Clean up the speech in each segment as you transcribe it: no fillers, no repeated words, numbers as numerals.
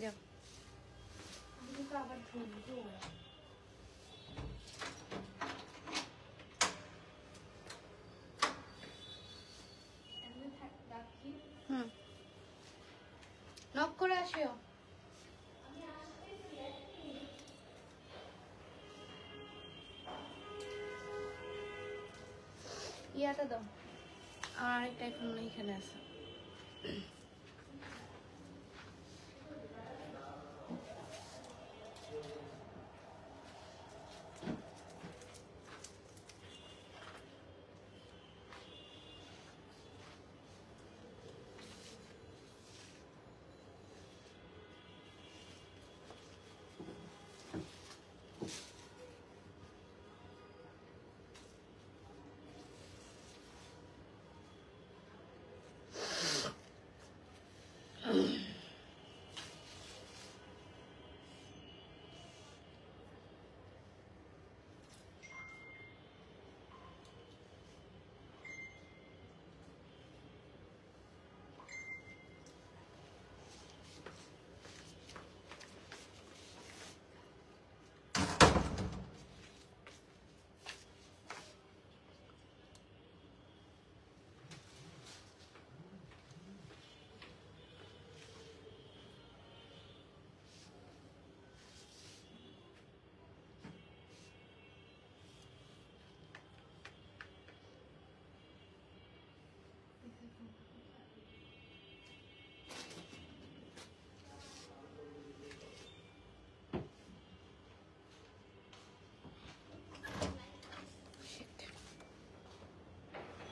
যাও আবার ধরবো নক করে আসিও। ইয়াটা দাও, আর আরেকটা আইফোন এখানে আছে।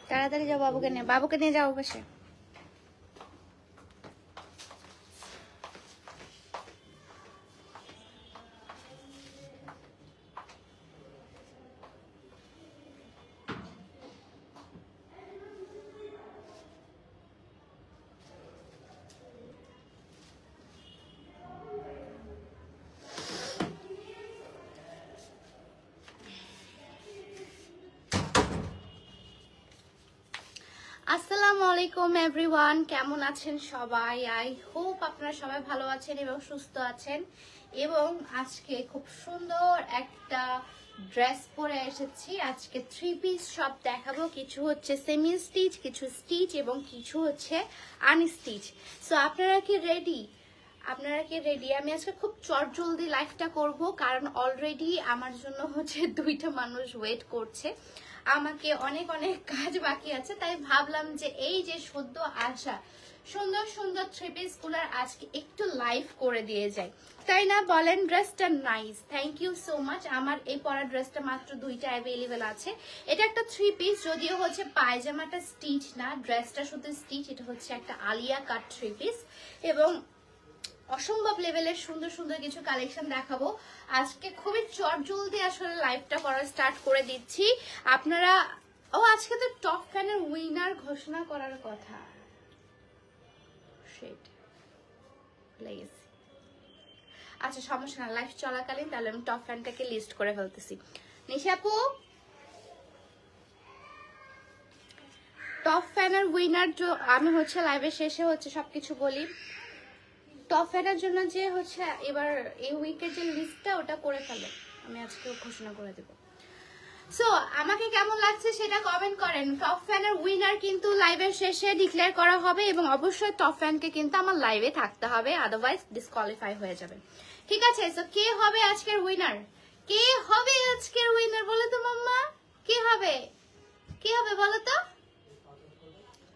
তাড়াতাড়ি যাও, বাবুকে নিয়ে যাও পাশে। আসসালামু আলাইকুম এভরিওয়ান, কেমন আছেন সবাই? আই হোপ আপনারা সবাই ভালো আছেন এবং সুস্থ আছেন। এবং আজকে খুব সুন্দর একটা ড্রেস পরে এসেছি। আজকে 3 পিস সব দেখাবো, কিছু হচ্ছে সেমি স্টিচ, কিছু স্টিচ এবং কিছু হচ্ছে আনস্টিচ। সো আপনারা কি রেডি? আমি আজকে খুব চটজলদি লাইভটা করব, কারণ অলরেডি আমার জন্য হচ্ছে 2টা মানুষ ওয়েট করছে। আমাকে অনেক অনেক কাজ বাকি আছে, তাই ভাবলাম যে এই যে সদ্য আসা সুন্দর সুন্দর 3 পিস গুলার আজকে একটু লাইভ করে দিয়ে যাই, তাই না বলেন? ড্রেসটা nice, thank you so much. আমার এই পরা ড্রেসটা মাত্র 2টা অ্যাভেলেবেল আছে। এটা একটা 3 পিস, যদিও হচ্ছে পায়জামাটা স্টিচ না, ড্রেসটা শুধু স্টিচ। এটা হচ্ছে একটা আলিয়া কাট 3 পিস এবং অসম্ভব লেভেলের সুন্দর সুন্দর কিছু কালেকশন দেখাবো আজকে। খুবই চটজলদি আসলে লাইভটা করা স্টার্ট করে দিচ্ছি। আপনারা আজকে তো টপ ফ্যানের উইনার ঘোষণা করার কথা। আচ্ছা সমস্যা না, লাইভ চলাকালীন তাহলে আমি টপ ফ্যানটাকে লিস্ট করে ফেলতেছি। নিশা আপু, টপ ফ্যানের উইনার আমি হচ্ছে লাইভের শেষে হচ্ছে সবকিছু বলি। টপ ফ্যানের জন্য যে হচ্ছে এবার এই উইকের যে লিস্টটা ওটা করে ফেলো, আমি আজকে ঘোষণা করে দেব। সো আমাকে কেমন লাগছে সেটা কমেন্ট করেন। টপ ফ্যানের উইনার কিন্তু লাইভের শেষে ডিক্লেয়ার করা হবে এবং অবশ্যই টপ ফ্যানকে কিন্তু আমার লাইভে থাকতে হবে, আদারওয়াইজ ডিসকোয়ালিফাই হয়ে যাবে। ঠিক আছে? সো কে হবে আজকের উইনার? কে হবে আজকের উইনার বলো তো মাম্মা? কে হবে? কে হবে বলো তো?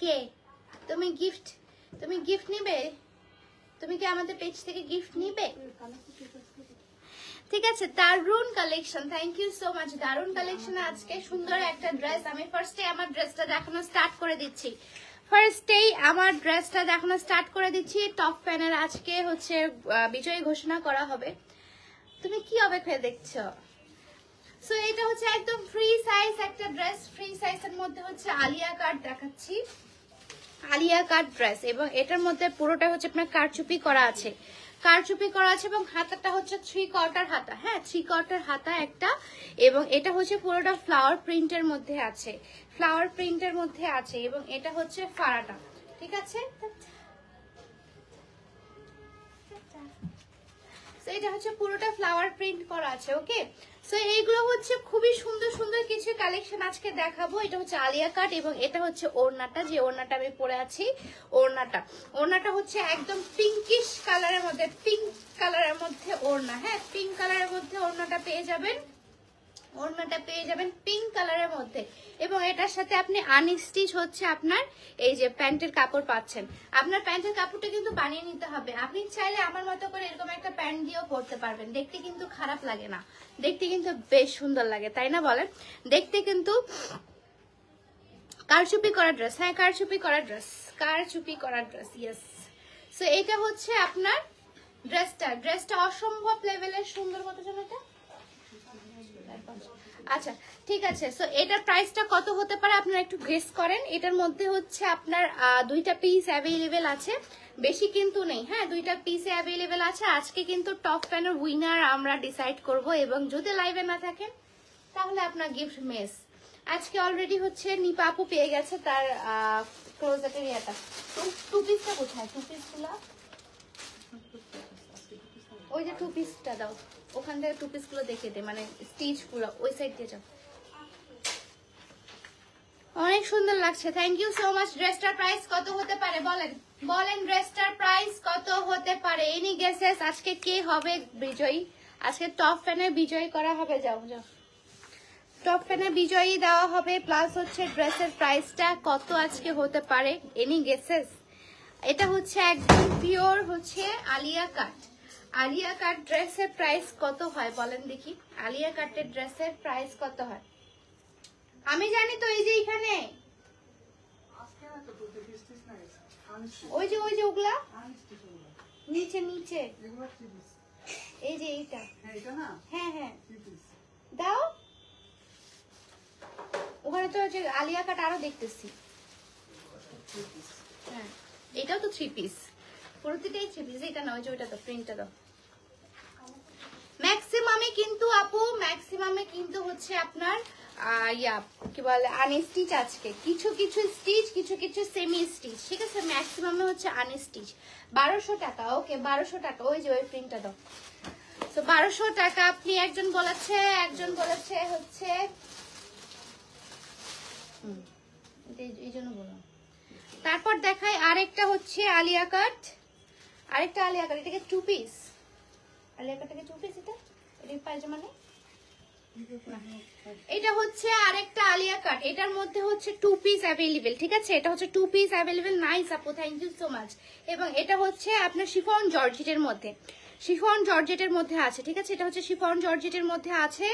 কে? তুমি গিফট নিবে? তুমি কি আমাদের পেজ থেকে গিফট নিবে? ঠিক আছে, দারুন collection, thank you so much. দারুন কালেকশন আজকে সুন্দর একটা ড্রেস। আমি ফার্স্টে আমার ড্রেসটা দেখানো স্টার্ট করে দিচ্ছি। টপ ফ্যানের আজকে হচ্ছে বিজয়ী ঘোষণা করা হবে। তুমি কি অপেক্ষা দেখছো? সো এটা হচ্ছে একদম ফ্রি সাইজ একটা ড্রেস। ফ্রি সাইজের মধ্যে হচ্ছে আলিয়া কাট দেখাচ্ছি, আলিয়া কাট ড্রেস, এবং এটার মধ্যে পুরোটা হচ্ছে আপনার কারচুপি করা আছে এবং হাতাটা হচ্ছে 3 কোয়ার্টার হাতা। হ্যাঁ, 3 কোয়ার্টার হাতা একটা, এবং এটা হচ্ছে পুরোটা ফ্লাওয়ার প্রিন্টের মধ্যে আছে এবং এটা হচ্ছে ফাড়াটা। ঠিক আছে, এটা হচ্ছে পুরোটা ফ্লাওয়ার প্রিন্ট করা আছে। ওকে, সো এইগুলো হচ্ছে খুবই সুন্দর সুন্দর কিছু কালেকশন আজকে দেখাবো। এটা হচ্ছে আলিয়া কাট এবং এটা হচ্ছে ওড়নাটা, যে ওড়নাটা আমি পরে আছি। ওড়নাটা হচ্ছে একদম পিঙ্কিশ কালারের মধ্যে, পিঙ্ক কালারের মধ্যে ওড়না। হ্যাঁ, পিঙ্ক কালারের মধ্যে ওড়নাটা পেয়ে যাবেন, পিঙ্ক কালারের মধ্যে। এবং এটার সাথে আপনি আনস্টিচ হচ্ছে আপনার এই যে প্যান্টের কাপড় পাচ্ছেন। আপনার প্যান্টের কাপড়টা কিন্তু বানিয়ে নিতে হবে। আপনি চাইলে আমার মতো করে এরকম একটা প্যান্ট দিয়েও পরতে পারবেন, দেখতে কিন্তু খারাপ লাগে না, দেখতে কিন্তু বেশ সুন্দর লাগে, তাই না বলেন? দেখতে কিন্তু কারচুপি করা ড্রেস, হ্যাঁ কারচুপি করা ড্রেস, ইয়েস। সো এটা হচ্ছে আপনার ড্রেসটা অসম্ভব লেভেলের সুন্দর। কত জন এটা? আচ্ছা ঠিক আছে। সো এটার প্রাইসটা কত হতে পারে আপনারা একটু গেস করেন। এটার মধ্যে হচ্ছে আপনার দুইটা পিস অ্যাভেলেবেল আছে, বেশি কিন্তু নেই। হ্যাঁ, দুইটা পিসে অ্যাভেলেবেল আছে। আজকে কিন্তু টপ ফ্যানের উইনার আমরা ডিসাইড করব, এবং যদি লাইভে না থাকেন তাহলে আপনার গিফট মিস। আজকে অলরেডি হচ্ছে নিপা আপু পেয়ে গেছে তার ক্লোজেটের ইয়েটা। টু পিসটা কোথায়? টু পিসগুলা ওই যে টু পিসটা দাও, ওখান থেকে টু পিস গুলো দেখে দে, মানে স্টিচ গুলো ওই সাইড দিয়ে যাও। অনেক সুন্দর লাগছে, থ্যাংক ইউ সো মাচ। ড্রেসটার প্রাইস কত হতে পারে বলেন ড্রেসটার প্রাইস কত হতে পারে? Any guesses? আজকে কে হবে বিজয়ী? আজকে টপ ফ্যানে বিজয়ী করা হবে। যাও টপ ফ্যানে বিজয়ী দেওয়া হবে। প্লাস হচ্ছে ড্রেসের প্রাইসটা কত আজকে হতে পারে? Any guesses? এটা হচ্ছে একদম পিওর হচ্ছে আলিয়া কাট ড্রেসের প্রাইস কত হয় বলেন দেখি? আলিয়া কাটের ড্রেসের প্রাইস কত হয়? আমি জানি তো, এই যে এখানে ওই যে ওগুলা নিচে এই যে এইটা, হ্যাঁ দাও। ওখানে তো যে আলিয়া কাট আরো দেখতেছি। হ্যাঁ, এটাও তো 3 পিস, প্রতিটাই 3 পিস। এটা না, ওই যে ওইটা তো প্রিন্টটা দাও। ম্যাক্সিমামে কিন্তু হচ্ছে আপনার কি বলে আনস্টিচ। আজকে কিছু স্টিচ, কিছু সেমি স্টিচ, ঠিক আছে? ম্যাক্সিমামে হচ্ছে আনস্টিচ। 1200 টাকা। ওকে, 1200 টাকা। ওই যে ওই প্রিন্টটা দাও। তো 1200 টাকা। আপনি একজন বলেছে হচ্ছে এই জন্য বললাম। তারপর দেখাই আরেকটা হচ্ছে আলিয়া কাট, এটাকে 2 পিস। আলিয়া কাটটাকে 2 পিস। এটা পায়জামা নেই, এটা হচ্ছে আরেকটা আলিয়া কাট। এটার মধ্যে হচ্ছে 2 পিস অ্যাভেলেবেল, ঠিক আছে? এটা হচ্ছে 2 পিস অ্যাভেলেবেল। নাইস আপু, থ্যাংক ইউ সো মাচ। এবং এটা হচ্ছে আপনার শিফন জর্জেটের মধ্যে আছে, ঠিক আছে? এটা হচ্ছে শিফন জর্জেটের মধ্যে আছে,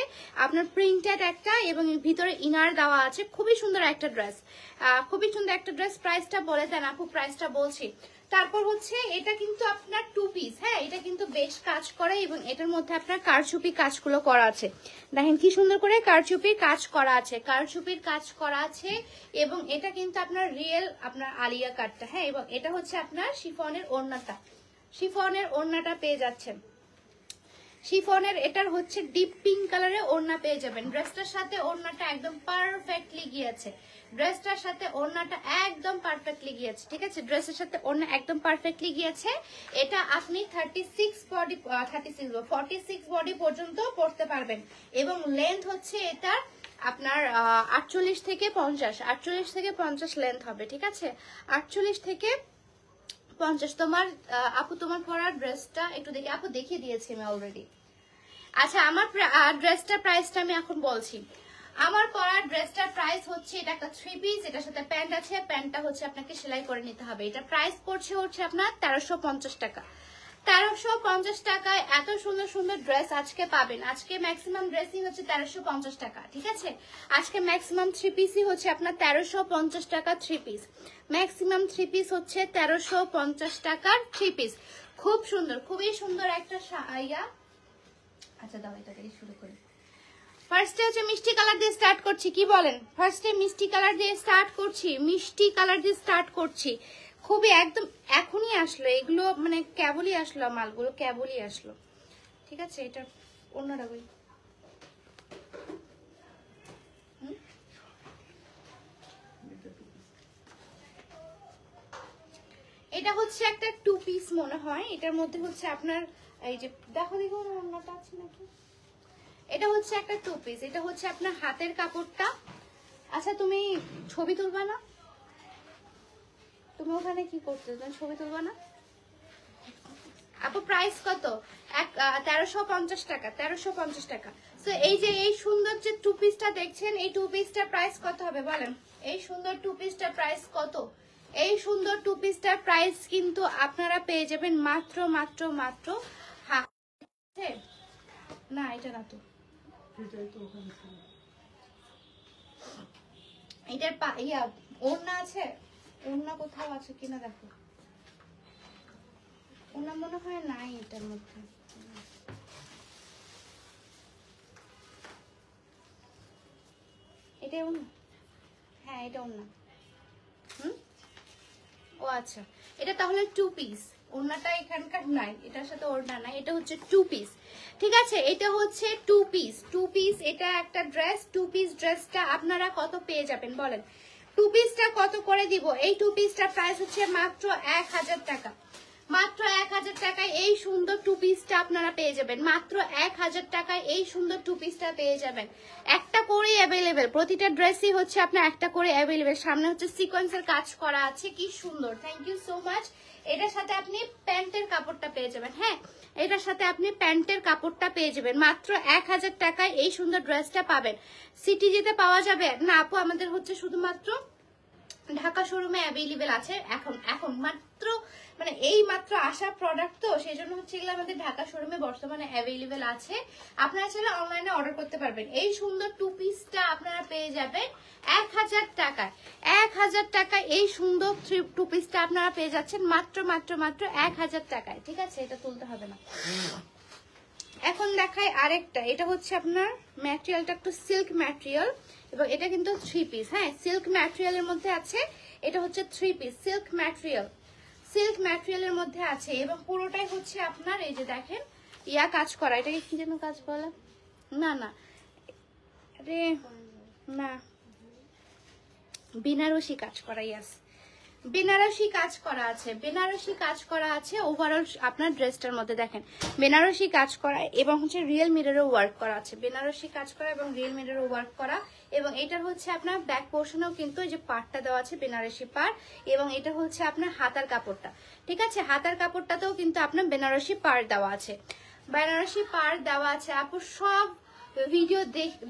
আপনার প্রিন্টেড একটা, এবং ভিতরে ইনার দেওয়া আছে। খুবই সুন্দর একটা ড্রেস, প্রাইসটা বলে দেন আপু, প্রাইসটা বলছি। তারপর হচ্ছে এটা কিন্তু আপনার 2 পিস। হ্যাঁ, এটা কিন্তু বেশ কাজ করে, এবং এটার মধ্যে আপনার কারচুপি কাজগুলো করা আছে। দেখেন কি সুন্দর করে কারচুপির কাজ করা আছে, এবং এটা কিন্তু আপনার রিয়েল আপনার আলিয়া কাটটা। হ্যাঁ, এবং এটা হচ্ছে আপনার শিফনের ওড়নাটা পেয়ে যাচ্ছেন। এটার হচ্ছে ডিপ পিঙ্ক কালারের ওড়না পেয়ে যাবেন। ড্রেসটার সাথে ওড়নাটা একদম পারফেক্টলি গিয়েছে, ঠিক আছে? ড্রেসের সাথে ওড়না একদম পারফেক্টলি গিয়েছে। এটা আপনি 46 বডি পর্যন্ত পরতে পারবেন, এবং লেন্থ হচ্ছে এটা আপনার 48 থেকে 50 লেন্থ হবে, ঠিক আছে? 48 থেকে 50। তোমার আপু, তোমার পরার ড্রেসটা একটু দেখি আপু, দেখিয়ে দিয়েছি আমি অলরেডি। আচ্ছা, আমার ড্রেসটার প্রাইসটা আমি এখন বলছি। আমার পরার ড্রেসটার প্রাইস হচ্ছে, এটা একটা 3 পিস, এটার সাথে প্যান্ট আছে। প্যান্টটা হচ্ছে আপনাকে সেলাই করে নিতে হবে। এটা প্রাইস পড়ছে আপনার 1350 টাকা। 1350 টাকায় এত সুন্দর ড্রেস আজকে পাবেন। আজকে ম্যাক্সিমাম ড্রেসই হচ্ছে 1350 টাকা, ঠিক আছে? আজকে ম্যাক্সিমাম 3 পিসই হচ্ছে আপনার 1350 টাকা 3 পিস। ম্যাক্সিমাম 3 পিস হচ্ছে 1350 টাকার 3 পিস। খুব সুন্দর, খুবই সুন্দর একটা আচ্ছা দাও, এটা থেকে শুরু করি। ফার্স্টে হচ্ছে মিষ্টি কালার দিয়ে স্টার্ট করছি, কি বলেন? ফার্স্টে মিষ্টি কালার দিয়ে স্টার্ট করছি। খুবই একদম এখনই আসলো এগুলো, মানে কেবলই আসলো, মালগুলো কেবলই আসলো, ঠিক আছে? এটা অন্যটা বই। এটা এটা হচ্ছে একটা 2 পিস মনে হয়। এটার মধ্যে হচ্ছে আপনার এই যে দেখো দেখো অন্যটা আছে নাকি, এটা হচ্ছে একটা 2 পিস। এটা হচ্ছে আপনার হাতের কাপড়টা। আচ্ছা তুমি ছবি তুলবা না? তুমি ওখানে কি করতে, তুমি ছবি তুলবা না আপু? প্রাইস কত? 1350 টাকা, 1350 টাকা। তো এই যে এই সুন্দর যে 2 পিসটা দেখছেন, এই 2 পিসটার প্রাইস কত হবে বলেন? এই সুন্দর 2 পিসটার প্রাইস কত? এই সুন্দর 2 পিসটার প্রাইস কিন্তু আপনারা পেয়ে যাবেন মাত্র মাত্র মাত্র না এটা না তো, এটার ওড়না আছে, ওড়না কোথাও আছে কিনা দেখো, ওড়না মনে হয় নাই এটার মধ্যে। এটা ওড়না, হ্যাঁ এটা ওড়না। ও আচ্ছা, এটা তাহলে 2 পিস। ওড়নাটা এখানকার নাই, এটার সাথে ওড়না নাই, এটা হচ্ছে 2 পিস। ঠিক আছে, এটা হচ্ছে 2 পিস। 2 পিস এটা একটা ড্রেস। 2 পিস ড্রেসটা আপনারা কত পেয়ে যাবেন বলেন? 2 পিসটা কত করে দিব? এই 2 পিসটার প্রাইস হচ্ছে মাত্র 1000 টাকা। মাত্র 1000 টাকায় এই সুন্দর 2 পিসটা আপনারা পেয়ে যাবেন। মাত্র 1000 টাকায় এই সুন্দর 2 পিসটা পেয়ে যাবেন। একটা করে অ্যাভেলেবেল, প্রতিটা ড্রেসই হচ্ছে আপনার একটা করে অ্যাভেলেবেল। সামনে হচ্ছে সিকোয়েন্সের কাজ করা আছে, কি সুন্দর। Thank you so much. এটার সাথে আপনি প্যান্টের কাপড়টা পেয়ে যাবেন। হ্যাঁ, এটার সাথে আপনি প্যান্টের কাপড়টা পেয়ে যাবেন। মাত্র 1000 টাকায় এই সুন্দর ড্রেসটা পাবেন। সিটি যেতে পাওয়া যাবে না আপু, আমাদের হচ্ছে শুধুমাত্র ঢাকা শোরুমে অ্যাভেলেবেল আছে এখন মাত্র, মানে এই মাত্র আসা প্রোডাক্ট, তো সেই জন্য হচ্ছে এগুলো আমাদের ঢাকা শোরুমে বর্তমানে অ্যাভেলেবেল আছে। আপনারা চাইলে অনলাইনে অর্ডার করতে পারবেন। এই সুন্দর 2 পিসটা আপনারা পেয়ে যাবেন 1000 টাকায়। 1000 টাকায় এই সুন্দর 2 পিসটা আপনারা পেয়ে যাচ্ছেন মাত্র মাত্র মাত্র 1000 টাকায়। ঠিক আছে, এটা তুলতে হবে না। এখন দেখাই আরেকটা। এটা হচ্ছে আপনার ম্যাটেরিয়ালটা একটু সিল্ক ম্যাটেরিয়াল, এবং এটা কিন্তু 3 পিস। হ্যাঁ, সিল্ক ম্যাটেরিয়ালের মধ্যে আছে। এটা হচ্ছে 3 পিস সিল্ক ম্যাটেরিয়াল, সিল্ক ম্যাটেরিয়ালের মধ্যে আছে, এবং পুরোটাই হচ্ছে আপনার এই যে দেখেন কাজ করা। এটাকে কি যেন কাজ বলে, না না আরে না, বেনারসি কাজ করা। ইয়াস, বেনারসি কাজ করা আছে, বেনারসি কাজ করা আছে ওভারঅল আপনার ড্রেসটার মধ্যে। দেখেন বেনারসি কাজ করা এবং হচ্ছে রিয়েল মিররও ওয়ার্ক করা আছে। বেনারসি কাজ করা এবং রিয়েল মিররও ওয়ার্ক করা, এবং এটার হচ্ছে আপনার ব্যাক পোর্শনেও কিন্তু এই যে পাড়টা দেওয়া আছে বেনারসি পাড়, এবং এটা হচ্ছে আপনার হাতার কাপড়টা। ঠিক আছে, হাতার কাপড়টাতেও কিন্তু আপনার বেনারসি পাড় দেওয়া আছে, বেনারসি পাড় দেওয়া আছে। আপু সব ভিডিও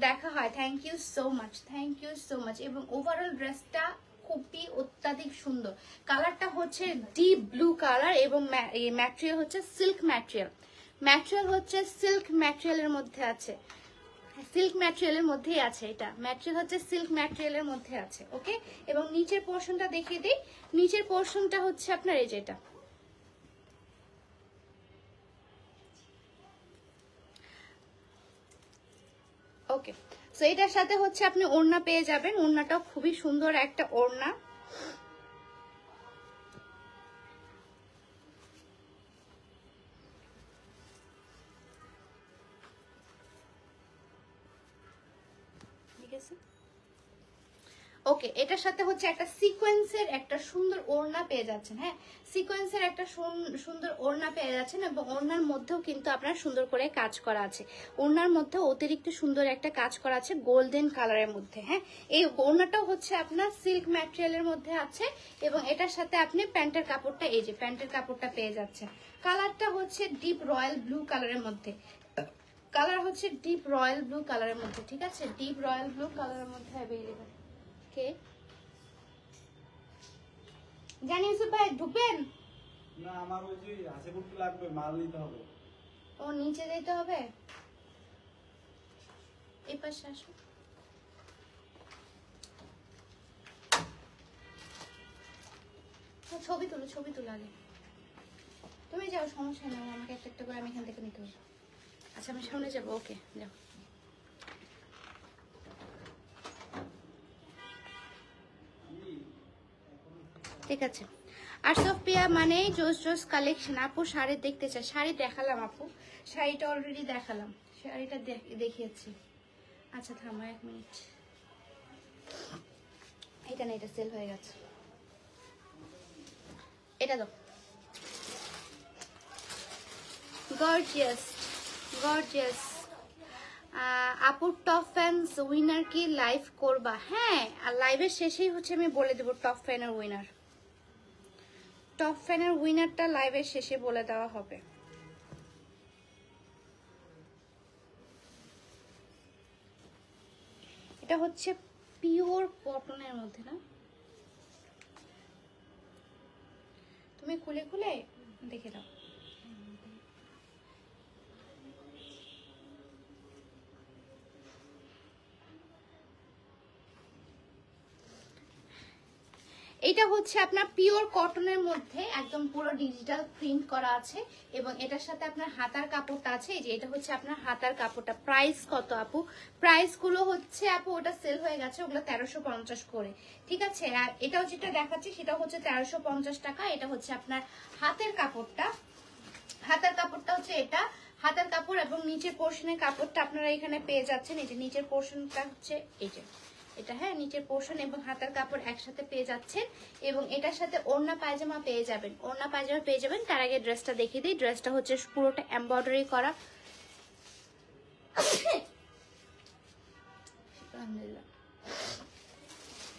দেখা হয়, thank you so much, thank you so much. এবং ওভারঅল ড্রেসটা খুবই অত্যাধিক সুন্দর। কালারটা হচ্ছে ডিপ ব্লু কালার, এবং ম্যাটেরিয়াল হচ্ছে সিল্ক ম্যাটেরিয়াল। ম্যাটেরিয়াল হচ্ছে সিল্ক ম্যাটেরিয়ালের মধ্যে আছে, সিল্ক ম্যাটেরিয়ালের মধ্যেই আছে। এটা ম্যাটেরিয়াল হচ্ছে সিল্ক ম্যাটেরিয়ালের মধ্যে আছে। ওকে, এবং নিচের পোর্শনটা দেখিয়ে দিই। নিচের পোর্শনটা হচ্ছে আপনার এই যেটা, ওকে। সো এটার সাথে হচ্ছে আপনি ওড়না পেয়ে যাবেন। ওড়নাটাও খুবই সুন্দর একটা ওড়না। ঠিক আছে, ওকে। এটার সাথে হচ্ছে একটা সিকোয়েন্সের একটা সুন্দর ওড়না পেয়ে যাচ্ছেন। হ্যাঁ, সিকোয়েন্সের একটা সুন্দর ওড়না পেয়ে যাচ্ছেন, এবং ওড়নার মধ্যেও কিন্তু আপনার সুন্দর করে কাজ করা আছে। ওড়নার মধ্যে অতিরিক্ত সুন্দর একটা কাজ করা আছে গোল্ডেন কালারের মধ্যে। হ্যাঁ, এই ওড়নাটাও হচ্ছে আপনার সিল্ক ম্যাটেরিয়ালের মধ্যে আছে, এবং এটার সাথে আপনি প্যান্টের কাপড়টা, এই যে প্যান্টের কাপড়টা পেয়ে যাচ্ছেন। কালারটা হচ্ছে ডিপ রয়্যাল ব্লু কালারের মধ্যে, কালার হচ্ছে ডিপ রয়্যাল ব্লু কালারের মধ্যে। ঠিক আছে, ডিপ রয়্যাল ব্লু কালারের মধ্যে অ্যাভেলেবল। জানি ইউসুফ ভাই ঢুকবেন না, আমার ওই যে হাসিপুর লাগবে, মাল নিতে হবে। ও নিচে যেতে হবে, এই পাশে আসো। ছবি তুলো, ছবি তুলো আগে। তুমি যাও, সমস্যা নেই, আমাকে একটা একটা করে আমি এখান থেকে নিতে হবে। আচ্ছা আমি সামনে যাবো, ওকে যাও। ঠিক আছে, আরসফ পিয়া মানে জোস জোস কালেকশন। আপু শাড়ি দেখতে চাই, শাড়ি দেখালাম আপু, শাড়িটা অলরেডি দেখালাম, শাড়িটা দেখিয়েছি। আচ্ছা থামো 1 মিনিট, এটা না, এটা সেল হয়ে গেছে, এটা দাও। Gorgeous gorgeous. আপুর টপ ফ্যানস উইনার কি লাইভ করবা? হ্যাঁ, আর লাইভের শেষেই হচ্ছে আমি বলে দেবো টপ ফ্যানের উইনার। টপ ফ্যানের উইনারটা লাইভের শেষে বলে দেওয়া হবে। এটা হচ্ছে পিওর কটনের মধ্যে না, তুমি খুলে খুলে দেখে দাও। এটা হচ্ছে আপনার পিওর কটনের মধ্যে একদম পুরো ডিজিটাল প্রিন্ট করা আছে এবং এটার সাথে আপনার হাতার কাপড়টা আছে। এই যে এটা হচ্ছে আপনার হাতার কাপড়টা। প্রাইস কত আপু? প্রাইস গুলো হচ্ছে আপু ওটা সেল হয়ে গেছে, ওগুলো 1350 করে, ঠিক আছে। আর এটাও যেটা দেখাচ্ছি সেটা হচ্ছে 1350 টাকা। এটা হচ্ছে আপনার হাতের কাপড়টা। হাতের কাপড়টা হচ্ছে এটা হাতের কাপড় এবং নিচের পোর্শনের কাপড়টা আপনারা এখানে পেয়ে যাচ্ছেন। এই যে নিচের পোর্শনটা হচ্ছে এই যে এটা, হ্যাঁ, নিচের পোর্শন এবং হাতের কাপড় একসাথে পেয়ে যাচ্ছেন এবং এটার সাথে ওড়না পায়জামা পেয়ে যাবেন। ওড়না পায়জামা পেয়ে যাবেন। তার আগে ড্রেসটা দেখিয়ে দিই। ড্রেসটা হচ্ছে পুরোটা এমব্রয়ডারি করা।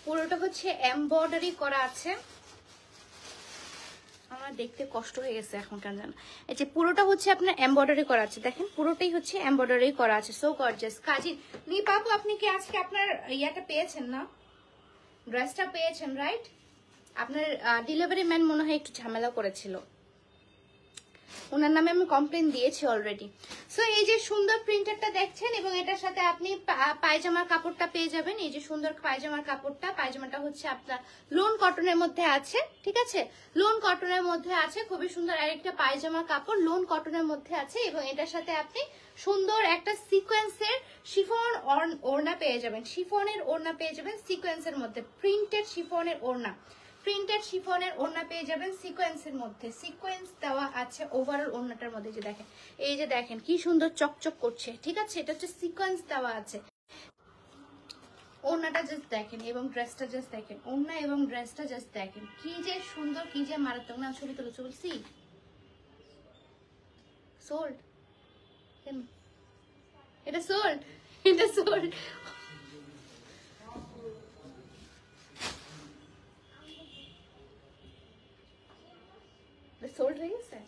পুরোটা হচ্ছে এমব্রয়ডারি করা আছে। আমার দেখতে কষ্ট হয়ে গেছে এখন কেন জানো। এই যে পুরোটা হচ্ছে আপনার এমব্রয়ডারি করা আছে, দেখেন পুরোটাই হচ্ছে এমব্রয়ডারি করা আছে। So gorgeous. কাজী নিপাপু, আপনি কি আজকে আপনার ইয়াটা পেয়েছেন না, ড্রেসটা পেয়েছেন রাইট? আপনার ডেলিভারি ম্যান মনে হয় একটু ঝামেলা করেছিল, ওনার নামে আমি কমপ্লেন দিয়েছি অলরেডি। সো এই যে সুন্দর প্রিন্টারটা দেখছেন এবং এটার সাথে আপনি পায়জামার কাপড়টা পেয়ে যাবেন। এই যে সুন্দর পায়জামার কাপড়টা, পায়জামাটা হচ্ছে আপনার লোন কটনের মধ্যে আছে, ঠিক আছে, লোন কটনের মধ্যে আছে। খুবই সুন্দর আরেকটা পায়জামার কাপড় লোন কটনের মধ্যে আছে এবং এটার সাথে আপনি সুন্দর একটা সিকোয়েন্সের শিফন ওড়না পেয়ে যাবেন। শিফনের ওড়না পেয়ে যাবেন সিকোয়েন্সের মধ্যে, প্রিন্টেড শিফনের ওড়না, প্রিন্টেড শিফনের ওড়না পেয়ে যাবেন সিকোয়েন্সের মধ্যে। সিকোয়েন্স দেওয়া আছে ওভারঅল ওড়নাটার মধ্যে। যে দেখেন, এই যে দেখেন কি সুন্দর চকচক করছে, ঠিক আছে, এটা হচ্ছে সিকোয়েন্স দেওয়া আছে। ওড়নাটা জাস্ট দেখেন এবং ড্রেসটা জাস্ট দেখেন, ওড়না এবং ড্রেসটা জাস্ট দেখেন কি যে সুন্দর, কি যে মারাত্মক। না ছবি তুলে চলছি সোল্ড, এটা সোল্ড, এটা সোল্ড। সোল্ড হয়ে গেছে।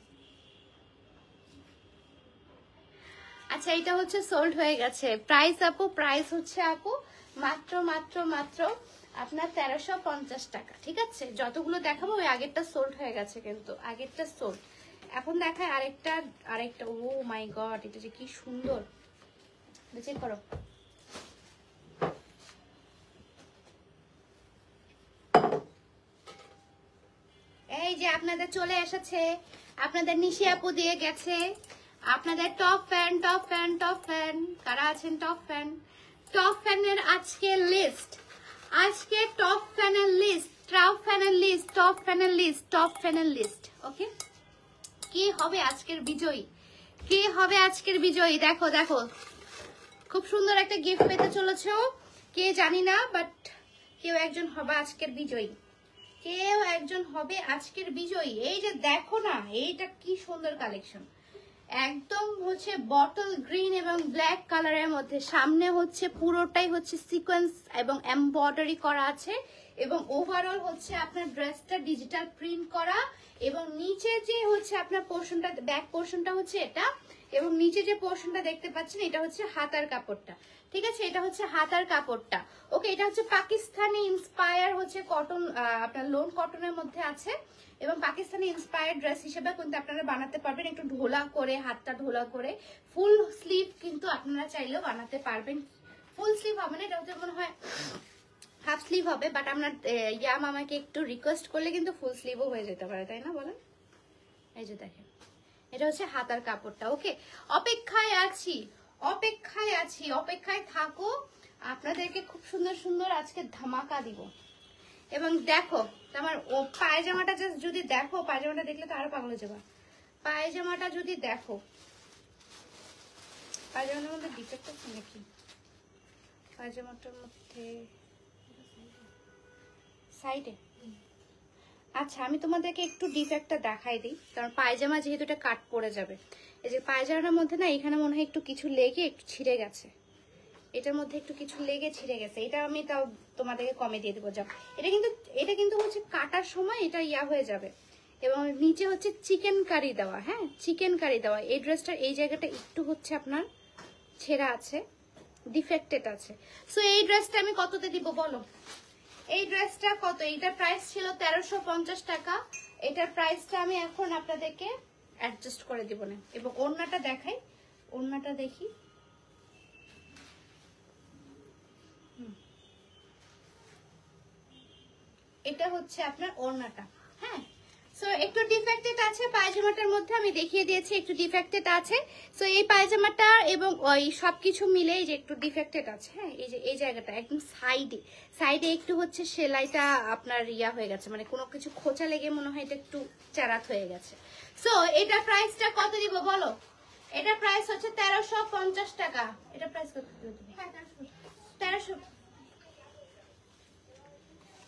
আচ্ছা, এটা হচ্ছে সোল্ড হয়ে গেছে। প্রাইস আপু, প্রাইস হচ্ছে আপু মাত্র মাত্র মাত্র আপনার 1350 টাকা, ঠিক আছে। যতগুলো দেখাবো ওই আগেরটা সোল্ড হয়ে গেছে, কিন্তু আগেরটা সোল্ড। এখন দেখায় আরেকটা, আরেকটা। ও মাই গড, এটা যে কি সুন্দর, চেক করো। এই যে আপনাদের চলে এসেছে, আপনাদের নিশি আপু দিয়ে গেছে আপনাদের top fan, top fan, top fan. কারা আছেন টপ ফ্যান? টপ ফ্যানের আজকে লিস্ট, আজকে টপ ফ্যানের লিস্ট, টপ ফ্যানের লিস্ট, টপ ফ্যানের লিস্ট, টপ ফ্যানের লিস্ট। ওকে, কে হবে আজকের বিজয়ী? কে হবে আজকের বিজয়ী? দেখো দেখো, খুব সুন্দর একটা গিফট পেতে চলেছো, কে জানি না, বাট কেউ একজন হবে আজকের বিজয়ী, কেউ একজন হবে আজকের বিজয়ী। এই যে দেখো না, এইটা কি সুন্দর কালেকশন, একদম হচ্ছে বটল গ্রিন এবং ব্ল্যাক কালারের মধ্যে। সামনে হচ্ছে পুরোটাই হচ্ছে সিকোয়েন্স এবং এমব্রয়ডারি করা আছে এবং ওভারঅল হচ্ছে আপনার ড্রেসটা ডিজিটাল প্রিন্ট করা এবং নিচে যে হচ্ছে আপনার পোর্শনটা, ব্যাক পোর্শনটা হচ্ছে এটা এবং নিচে যে পোর্শনটা দেখতে পাচ্ছেন এটা হচ্ছে হাতার কাপড়টা, ঠিক আছে, এটা হচ্ছে হাতার কাপড়টা। ওকে, এটা হচ্ছে পাকিস্তানি ইন্সপায়ার হচ্ছে কটন, আপনার লোন কটনের মধ্যে আছে এবং পাকিস্তানি ইন্সপায়ার্ড ড্রেস হিসেবে কিন্তু আপনারা বানাতে পারবেন, একটু ঢোলা করে, হাতটা ঢোলা করে। ফুল স্লিভ কিন্তু আপনারা চাইলেও বানাতে পারবেন। ফুল স্লিভ হবে না, এটা হচ্ছে মনে হয় হাফ স্লিভ হবে, বাট আপনার ইয়াম আমাকে একটু রিকোয়েস্ট করলে কিন্তু ফুল স্লিভও হয়ে যেতে পারে, তাই না বলেন? এই যে দেখেন, এটা হচ্ছে হাতার কাপড়টা। ওকে, অপেক্ষায় আছি, অপেক্ষায় আছি, অপেক্ষায় থাকো, আপনাদেরকে খুব সুন্দর সুন্দর আজকে ধামাকা দিব। এবং দেখো আমার ও পায়জামাটা জাস্ট যদি দেখো, পায়জামাটা দেখলে তো আরো পাগল হয়ে যাবে। পায়জামাটা যদি দেখো, পায়জামাটার মধ্যে ডিফেক্ট আছে নাকি? পায়জামাটার মধ্যে সাইডে, আচ্ছা আমি তোমাদেরকে একটু ডিফেক্টটা দেখাই দিই, কারণ পায়জামা যেহেতু এটা কাট পড়ে যাবে। এই যে পায়জামাটার মধ্যে না এখানে মনে হয় একটু কিছু লেগে একটু ছিঁড়ে গেছে, এটার মধ্যে একটু কিছু লেগে ছিঁড়ে গেছে। এটা আমি তাও তোমাদেরকে কমে দিয়ে দেবো। যাও, এটা কিন্তু হচ্ছে কাটার সময় এটা ইয়া হয়ে যাবে। এবং নিচে হচ্ছে চিকেন কারি দেওয়া, হ্যাঁ চিকেন কারি দেওয়া। এই ড্রেসটার এই জায়গাটা একটু হচ্ছে আপনার ছেঁড়া আছে, ডিফেক্টেড আছে। সো এই ড্রেসটা আমি কততে দিব বলো? এই ড্রেসটা কত? এইটার প্রাইস ছিল 1350 টাকা। এটার প্রাইসটা আমি এখন আপনাদেরকে অ্যাডজাস্ট করে দিব না। এবং ওড়নাটা দেখাই, ওড়নাটা দেখি। এটা হচ্ছে আপনার ওড়নাটা, হ্যাঁ। সো একটু ডিফেক্টেড আছে পায়জামাটার মধ্যে, আমি দেখিয়ে দিয়েছি একটু ডিফেক্টেড আছে। সো এই পায়জামাটা এবং ওই সবকিছু মিলে যে একটু ডিফেক্টেড আছে, হ্যাঁ। এই যে এই জায়গাটা একদম সাইডে সাইডে একটু হচ্ছে সেলাইটা আপনার ইয়া হয়ে গেছে, মানে কোনো কিছু খোঁচা লেগে মনে হয় এটা একটু চারাত হয়ে গেছে। সো এটা প্রাইসটা কত দিব বলো? এটা প্রাইস হচ্ছে 1350 টাকা। এটা প্রাইস কত?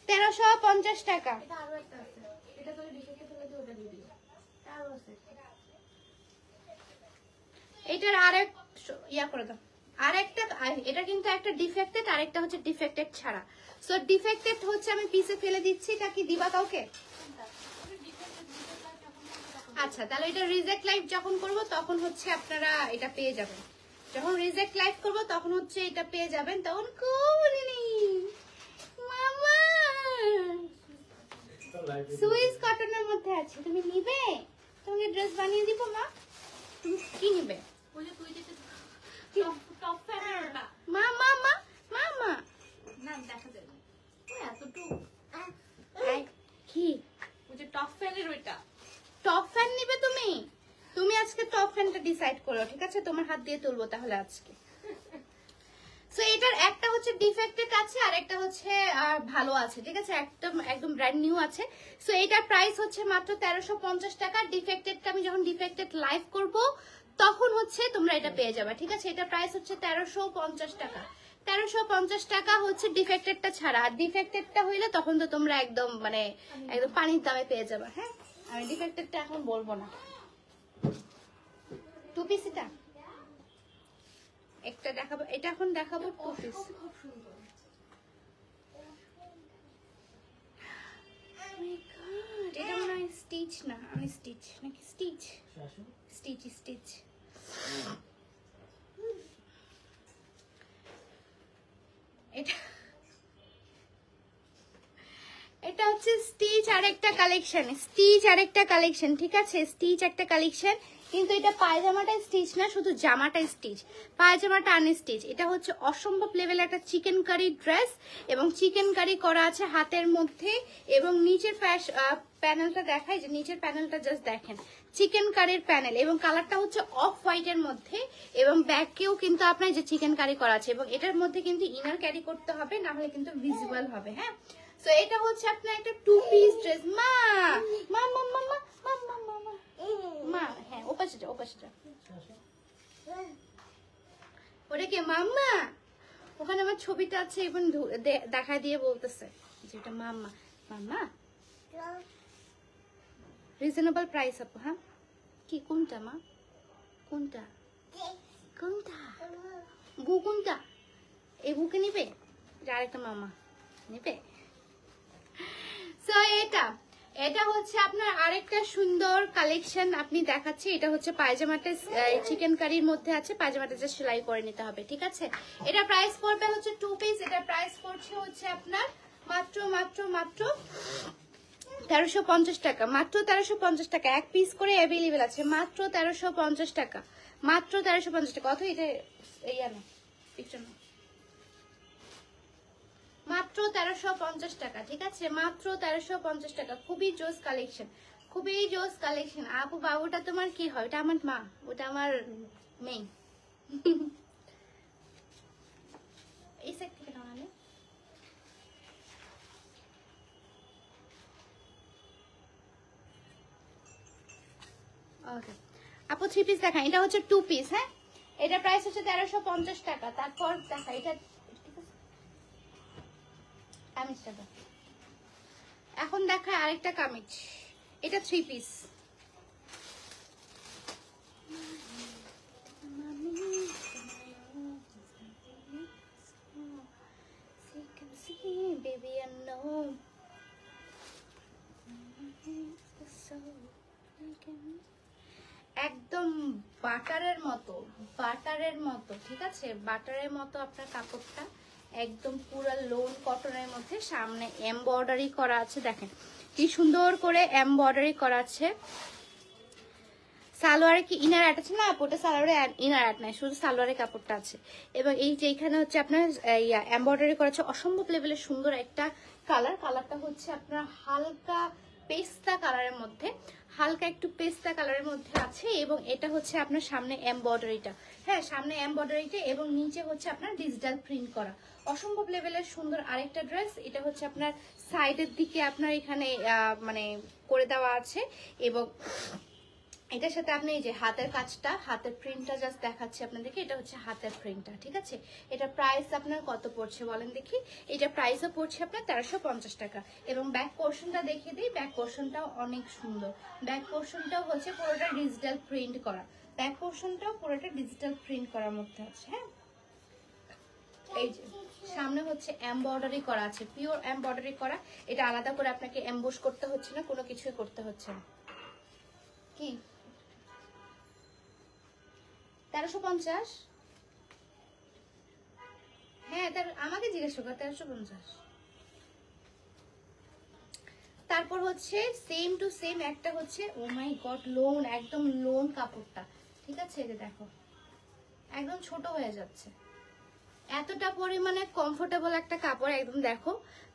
1350 টাকা। এটার আরেক ইয়া করে দাও, আরেকটা। এটা কিন্তু একটা ডিফেক্টেড, আরেকটা হচ্ছে ডিফেক্টেড ছাড়া। সো ডিফেক্টেড হচ্ছে আমি পিসে ফেলে দিচ্ছি, এটা কি দিবা কাউকে? আচ্ছা, তাহলে এটা রিজেক্ট লাইভ যখন করব তখন হচ্ছে আপনারা এটা পেয়ে যাবেন। যখন রিজেক্ট লাইভ করব তখন হচ্ছে এটা পেয়ে যাবেন। তখন কোনি মামা সুইস কটনের মধ্যে আছে, তুমি নিবে? তোমাকে ড্রেস বানিয়ে দিব মা। তুমি কি নিবে? বলে তুই যেতে টপ ফ্যান না মা মা মা মামা না দেখা যায় না এতটুকু। কি ওই যে টপ ফ্যানের ওইটা? টপ ফ্যান নিবে তুমি? তুমি আজকে টপ ফ্যানটা ডিসাইড করো, ঠিক আছে? তোমার হাত দিয়ে তুলবো তাহলে আজকে। সো এটার একটা হচ্ছে ডিফেক্টেড আছে আর একটা হচ্ছে ভালো আছে, ঠিক আছে? একদম ব্র্যান্ড নিউ আছে। সো এটার প্রাইস হচ্ছে মাত্র 1350 টাকা। ডিফেক্টেডটা আমি যখন ডিফেক্টেড লাইভ করব তখন হচ্ছে তোমরা এটা পেয়ে যাবে, ঠিক আছে? এটা প্রাইস হচ্ছে 1350 টাকা। 1350 টাকা হচ্ছে ডিফেক্টেডটা ছাড়া। আর ডিফেক্টেডটা হইলে তখন তো তোমরা একদম মানে একদম পানির দামে পেয়ে যাবে, হ্যাঁ। আমি ডিফেক্টেডটা এখন বলবো না। টু পিস এটা একটা দেখাবো, এটা এখন দেখাবো টু পিস। এটা মনে হয় স্টিচ না, আমি স্টিচ নাকি স্টিচ স্টিচ স্টিচ। এটা হচ্ছে স্টিচ আর একটা কালেকশন, স্টিচ আর একটা কালেকশন, ঠিক আছে? স্টিচ একটা কালেকশন, কিন্তু এটা পায়জামাটা স্টিচ না, শুধু জামাটা স্টিচ, পায়জামাটা আনস্টিচ। এটা হচ্ছে অসম্ভব লেভেল একটা চিকেন কারি ড্রেস, এবং চিকেন কারি করা আছে হাতের মধ্যে। এবং নিচের প্যানেলটা দেখাই, যে নিচের প্যানেলটা জাস্ট দেখেন, চিকেন কারির প্যানেল, এবং কালারটা হচ্ছে অফ হোয়াইটের মধ্যে। এবং ব্যাগকেও কিন্তু আপনার যে চিকেন কারি করা আছে, এবং এটার মধ্যে কিন্তু ইনার ক্যারি করতে হবে, না হলে কিন্তু ভিজিবল হবে, হ্যাঁ। সো এটা হচ্ছে আপনার একটা টু পিস ড্রেস। মা মা মা মা মা মা মা মা মা মা, হ্যাঁ ওপাশে যা, ওপাশে যা। ওটা কে মাম্মা? ওখানে আমার ছবিটা আছে, এবং দেখা দিয়ে বলতেছে যে এটা মাম্মা। মাম্মা রিজনেবল প্রাইস আপু, হ্যাঁ। কি কোনটা মা? কোনটা কোনটা বু? কোনটা? এই বুকে নিবে? আরেকটা মামা নিবে? সো এটা হচ্ছে আপনার আরেকটা সুন্দর কালেকশন আপনি দেখাচ্ছি। এটা হচ্ছে পায়জামাটা চিকেন কারির মধ্যে আছে, পায়জামাটা জাস্ট সেলাই করে নিতে হবে, ঠিক আছে? এটা প্রাইস পড়বে হচ্ছে টু পিস। এটা প্রাইস পড়ছে হচ্ছে আপনার মাত্র মাত্র মাত্র 1350 টাকা। মাত্র 1350 টাকা, এক পিস করে অ্যাভেলেবেল আছে। মাত্র 1350 টাকা, মাত্র 1350 টাকা। অথবা এটা ইয়া না, পিকচার না, মাত্র 1350 টাকা, ঠিক আছে? মাত্র 1350 টাকা। খুবই জোস কালেকশন, খুবই জোস কালেকশন। আপু বাবুটা তোমার কি হয়? ওটা আমার মা, ওটা আমার মেয়ে। এই সাইড থেকে নামালে ওকে। আপু থ্রি পিস দেখান, এটা হচ্ছে টু পিস, হ্যাঁ। এটা প্রাইস হচ্ছে 1350 টাকা। তারপর দেখা এটা কামিজটা দাও। এখন দেখায় আরেকটা কামিজ, এটা থ্রি পিস। বাটারের মতো, ঠিক আছে, বাটারের মতো আপনার কাপড়টা একদম পুরো লোন কটনের মধ্যে, সামনে এমব্রয়ডারি করা আছে, দেখেন কি সুন্দর করে এমব্রয়ডারি করা আছে। সালোয়ারে কি ইনার অ্যাড আছে? না ওটা সালোয়ারে ইনার অ্যাড নাই, শুধু সালোয়ারের কাপড়টা আছে। এবং এই যে এখানে হচ্ছে আপনার এমব্রয়ডারি করা আছে, অসম্ভব লেভেলের সুন্দর একটা কালারটা হচ্ছে আপনার হালকা পেস্তা কালারের মধ্যে, হালকা একটু পেস্তা কালারের মধ্যে আছে। এবং এটা হচ্ছে আপনার সামনে এমব্রয়ডারিটা, হ্যাঁ সামনে এমব্রয়ডারিটা, এবং নিচে হচ্ছে আপনার ডিজিটাল প্রিন্ট করা, অসম্ভব লেভেলের সুন্দর আরেকটা ড্রেস। এটা হচ্ছে আপনার সাইডের দিকে আপনার এখানে মানে করে দেওয়া আছে। এবং এটার সাথে আপনি এই যে হাতের কাজটা, হাতের প্রিন্টটা জাস্ট দেখাচ্ছি আপনাদেরকে, এটা হচ্ছে হাতের প্রিন্টটা, ঠিক আছে। এটা প্রাইস আপনার কত পড়ছে বলেন দেখি? এটা প্রাইসও পড়ছে আপনার 1350 টাকা। এবং ব্যাক পোর্শনটা দেখিয়ে দিই, ব্যাক পোর্শনটাও অনেক সুন্দর, ব্যাক পোর্শনটাও হচ্ছে পুরোটা ডিজিটাল প্রিন্ট করা, ব্যাক পোর্শনটাও পুরোটা ডিজিটাল প্রিন্ট করার মধ্যে আছে, হ্যাঁ। এই যে সামনে হচ্ছে এমব্রয়ডারি করা আছে, পিওর এমব্রয়ডারি করা, এটা আলাদা করে আপনাকে এমবোস করতে হচ্ছে না, কোনো কিছুই করতে হচ্ছে না। কি 1350? হ্যাঁ আমাকে জিজ্ঞেস করো 1350। তারপর হচ্ছে সেম টু সেম একটা হচ্ছে, ও মাই গড, লোন, একদম লোন কাপড়টা, ঠিক আছে। এটা দেখো একদম ছোট হয়ে যাচ্ছে, এতটা পরিমাণে কমফোর্টেবল একটা কাপড়, একদম দেখো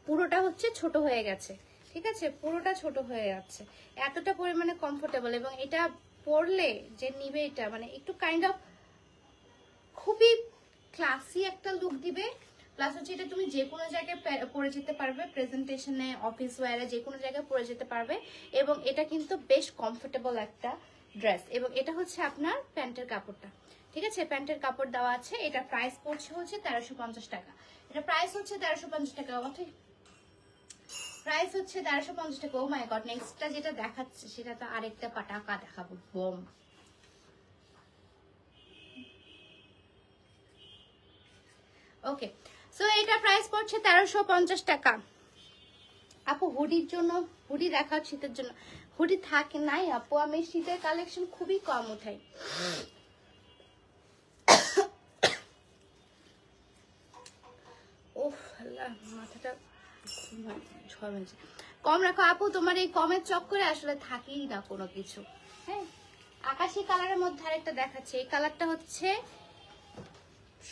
পুরোটা হচ্ছে ছোট হয়ে গেছে, ঠিক আছে, পুরোটা ছোট হয়ে যাচ্ছে, এতটা পরিমাণে কমফোর্টেবল। এবং এটা পরলে যে নিবে এটা মানে একটু কাইন্ড অফ খুবই ক্লাসি একটা লুক দিবে। প্লাস হচ্ছে এটা তুমি যে কোনো জায়গায় পরে যেতে পারবে, প্রেজেন্টেশনে, অফিস ওয়্যারে, যে কোনো জায়গায় পরে যেতে পারবে। এবং এটা কিন্তু বেশ কমফোর্টেবল একটা ড্রেস। এবং এটা হচ্ছে আপনার প্যান্টের কাপড়টা, ঠিক আছে, প্যান্টের কাপড় দেওয়া আছে। এটা প্রাইস পড়ছে হচ্ছে 1350 টাকা। এটা প্রাইস হচ্ছে 1350 টাকা, অথবা প্রাইস হচ্ছে 1350 টাকা। ও মাই গড, নেক্সটটা যেটা দেখাচ্ছে সেটা তো আরেকটা টাকা দেখাবো, বম। ওকে, সো এটা প্রাইস পড়ছে 1350 টাকা। আপু হুডির জন্য, হুডি দেখাও শীতের জন্য। হুডি থাকে নাই আপু, আমি শীতের কালেকশন খুবই কম উঠাই। ওহ আল্লাহ, মাথাটা কম রাখো আপু, তোমার এই কমের চক্করে আসলে থাকেই না কোনো কিছু। হ্যাঁ, আকাশি কালারের মধ্যে আরেকটা দেখাচ্ছে, এই কালারটা হচ্ছে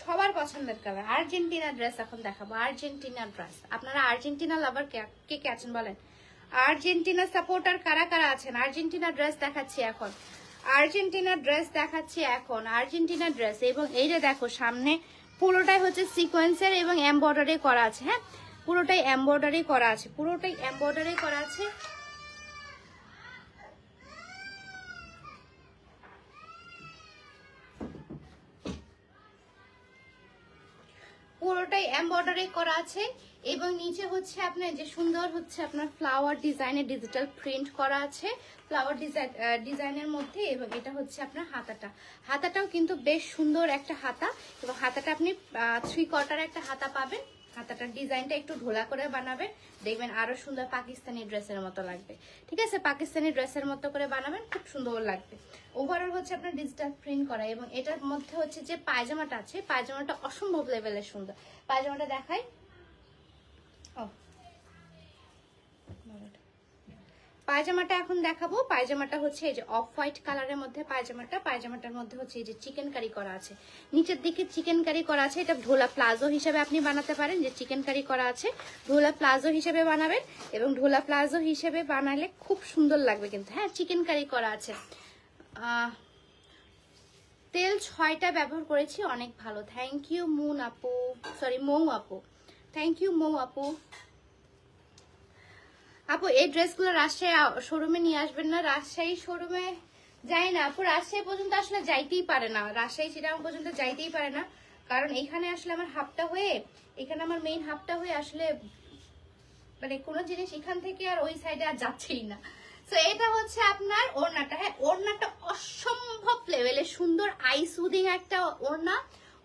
সবার পছন্দের কালার, আর্জেন্টিনা ড্রেস এখন দেখাবো, আর্জেন্টিনা ড্রেস। আপনারা আর্জেন্টিনা লাভার কে কে আছেন বলেন? আর্জেন্টিনা সাপোর্টার কারা কারা আছেন? আর্জেন্টিনা ড্রেস দেখাচ্ছি এখন, আর্জেন্টিনা ড্রেস দেখাচ্ছি এখন, আর্জেন্টিনা ড্রেস। এবং এই যে দেখো সামনে পুরোটাই হচ্ছে সিকোয়েন্সের এবং এমব্রয়ডারি করা আছে, হ্যাঁ পুরোটাই এমব্রয়ডারি করা আছে, পুরোটাই এমব্রয়ডারি করা আছে। পুরোটাই এমব্রয়ডারি করা আছে। এবং নিচে হচ্ছে আপনার যে সুন্দর হচ্ছে আপনার ফ্লাওয়ার ডিজাইনের ডিজিটাল প্রিন্ট করা আছে, ফ্লাওয়ার ডিজাইনের মধ্যে। এবং এটা হচ্ছে আপনার হাতাটাও কিন্তু বেশ সুন্দর একটা হাতা। এবং হাতাটা আপনি 3/4 একটা হাতা পাবেন। হাতাটার ডিজাইনটা একটু ঢোলা করে বানাবেন, দেখবেন আরো সুন্দর পাকিস্তানি ড্রেসের মতো লাগবে, ঠিক আছে, পাকিস্তানি ড্রেসের মতো করে বানাবেন, খুব সুন্দর লাগবে। ওভারঅল হচ্ছে আপনার ডিজিটাল প্রিন্ট করা। এবং এটার মধ্যে হচ্ছে যে পায়জামাটা আছে, পায়জামাটা অসম্ভব লেভেলের সুন্দর। পায়জামাটা দেখাই, পায়জামাটা এখন দেখাবো। পায়জামাটা হচ্ছে এই যে অফ হোয়াইট কালারের মধ্যে পায়জামাটার মধ্যে হচ্ছে এই যে চিকেন কারি করা আছে, নিচের দিকে চিকেন কারি করা আছে। এটা ঢোলা প্লাজো হিসেবে আপনি বানাতে পারেন, যে চিকেন কারি করা আছে ঢোলা প্লাজো হিসেবে বানাবেন। এবং ঢোলা প্লাজো হিসেবে বানালে খুব সুন্দর লাগবে কিন্তু, হ্যাঁ চিকেন কারি করা আছে। তেল 6টা ব্যবহার করেছি, অনেক ভালো, থ্যাংক ইউ মুন আপু, সরি মৌ আপু, থ্যাংক ইউ মৌ আপু। আপু এই ড্রেসগুলো রাজশাহী শোরুমে নিয়ে আসবেন না? রাজশাহী শোরুমে যাই না আপু, রাজশাহী পর্যন্ত আসলে যাইতেই পারে না, রাজশাহী চিটাগাং পর্যন্ত যাইতেই পারে না, কারণ এইখানে আসলে আমার হাবটা হয়ে, এখানে আমার মেইন হাবটা হয়ে আসলে মানে কোনো জিনিস এখান থেকে আর ওই সাইডে আর যাচ্ছেই না। তো এটা হচ্ছে আপনার ওড়নাটা, হ্যাঁ ওড়নাটা অসম্ভব লেভেলে সুন্দর, আই সুদিং একটা ওড়না।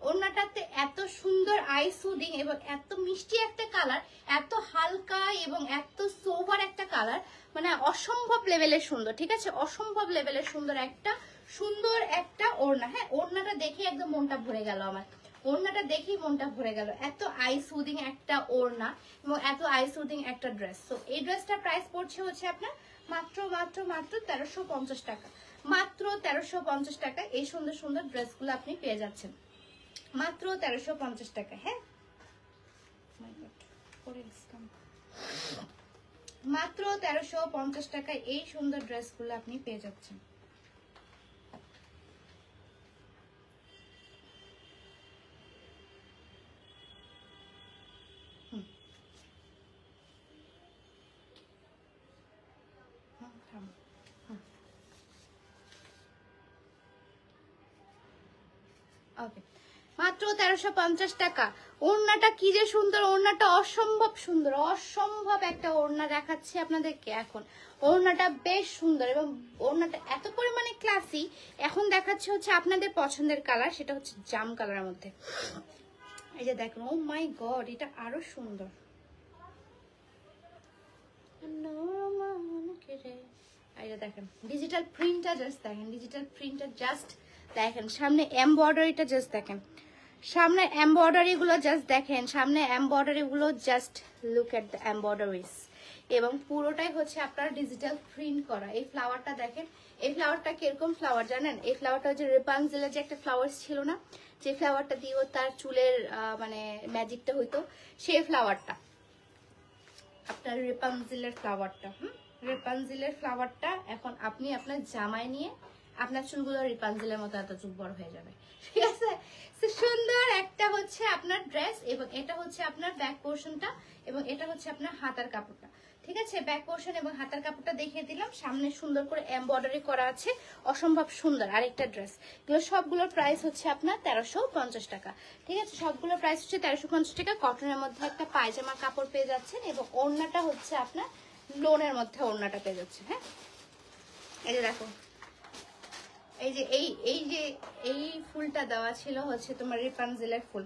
ওড়নাটাতে এত সুন্দর আই সুদিং এবং এত মিষ্টি একটা কালার, এত হালকা এবং এত সোভার একটা কালার, মানে অসম্ভব লেভেলের সুন্দর, ঠিক আছে, অসম্ভব লেভেলের সুন্দর একটা সুন্দর একটা ওড়না। হ্যাঁ, ওড়নাটা দেখে একদম মনটা ভরে গেল আমার, ওড়নাটা দেখেই মনটা ভরে গেল। এত আই সুদিং একটা ওড়না এবং এত আই সুদিং একটা ড্রেস। তো এই ড্রেসটার প্রাইস পড়ছে হচ্ছে আপনার মাত্র মাত্র মাত্র 1350 টাকা। মাত্র 1350 টাকা এই সুন্দর সুন্দর ড্রেসগুলো আপনি পেয়ে যাচ্ছেন মাত্র 1350 টাকা। হ্যাঁ, মাত্র 1350 টাকায় এই সুন্দর ড্রেসগুলো আপনি পেয়ে যাচ্ছেন। ওকে, মাত্র 1350 টাকা। ওড়নাটা কি যে সুন্দর, ওড়নাটা অসম্ভব সুন্দর, অসম্ভব একটা ওড়না দেখাচ্ছি আপনাদেরকে এখন। ওড়নাটা বেশ সুন্দর এবং ওড়নাটা এত পরিমাণে ক্লাসি। এখন দেখাচ্ছি হচ্ছে আপনাদের পছন্দের কালার, সেটা হচ্ছে জাম কালারের মধ্যে। এই যে দেখুন, ও মাই গড, এটা আরো সুন্দর। এই যে দেখেন ডিজিটাল প্রিন্টটা জাস্ট দেখেন, ডিজিটাল প্রিন্টটা জাস্ট দেখেন। সামনে এমব্রয়ডারিটা জাস্ট দেখেন, সামনে এমব্রয়ডারি গুলো জাস্ট দেখেন, সামনে এমব্রয়ডারি গুলো just look at the embroideries. এবং পুরোটাই হচ্ছে আপনার ডিজিটাল প্রিন্ট করা। এই ফ্লাওয়ারটা দেখেন, এই ফ্লাওয়ারটা কিরকম ফ্লাওয়ার জানেন? এই ফ্লাওয়ারটা হচ্ছে রেপানজেলের যে একটা ফ্লাওয়ার ছিল না, যে ফ্লাওয়ারটা দিয়েও তার চুলের মানে ম্যাজিকটা হইতো, সেই ফ্লাওয়ারটা আপনার রেপানজেলের ফ্লাওয়ারটা। রেপানজেলের ফ্লাওয়ারটা এখন আপনি আপনার জামায় নিয়ে আপনার চুলগুলো রেপানজেলের মতো এত চুল বড় হয়ে যাবে, ঠিক আছে? সুন্দর একটা হচ্ছে আপনার ড্রেস এবং এটা হচ্ছে আপনার ব্যাক পোর্শনটা এবং এটা হচ্ছে আপনার হাতার কাপড়টা, ঠিক আছে? ব্যাক পোর্শন এবং হাতার কাপড়টা দেখিয়ে দিলাম। সামনে সুন্দর করে এমব্রয়ডারি করা আছে, অসম্ভব সুন্দর আরেকটা ড্রেস। এগুলো সবগুলোর প্রাইস হচ্ছে আপনার 1350 টাকা, ঠিক আছে? সবগুলোর প্রাইস হচ্ছে 1350 টাকা। কটনের মধ্যে একটা পায়জামা কাপড় পেয়ে যাচ্ছেন এবং ওড়নাটা হচ্ছে আপনার লোনের মধ্যে ওড়নাটা পেয়ে যাচ্ছে। হ্যাঁ, এই যে দেখো, এই যে এই ফুলটা দেওয়া ছিল হচ্ছে তোমার রিপানজেলের ফুল,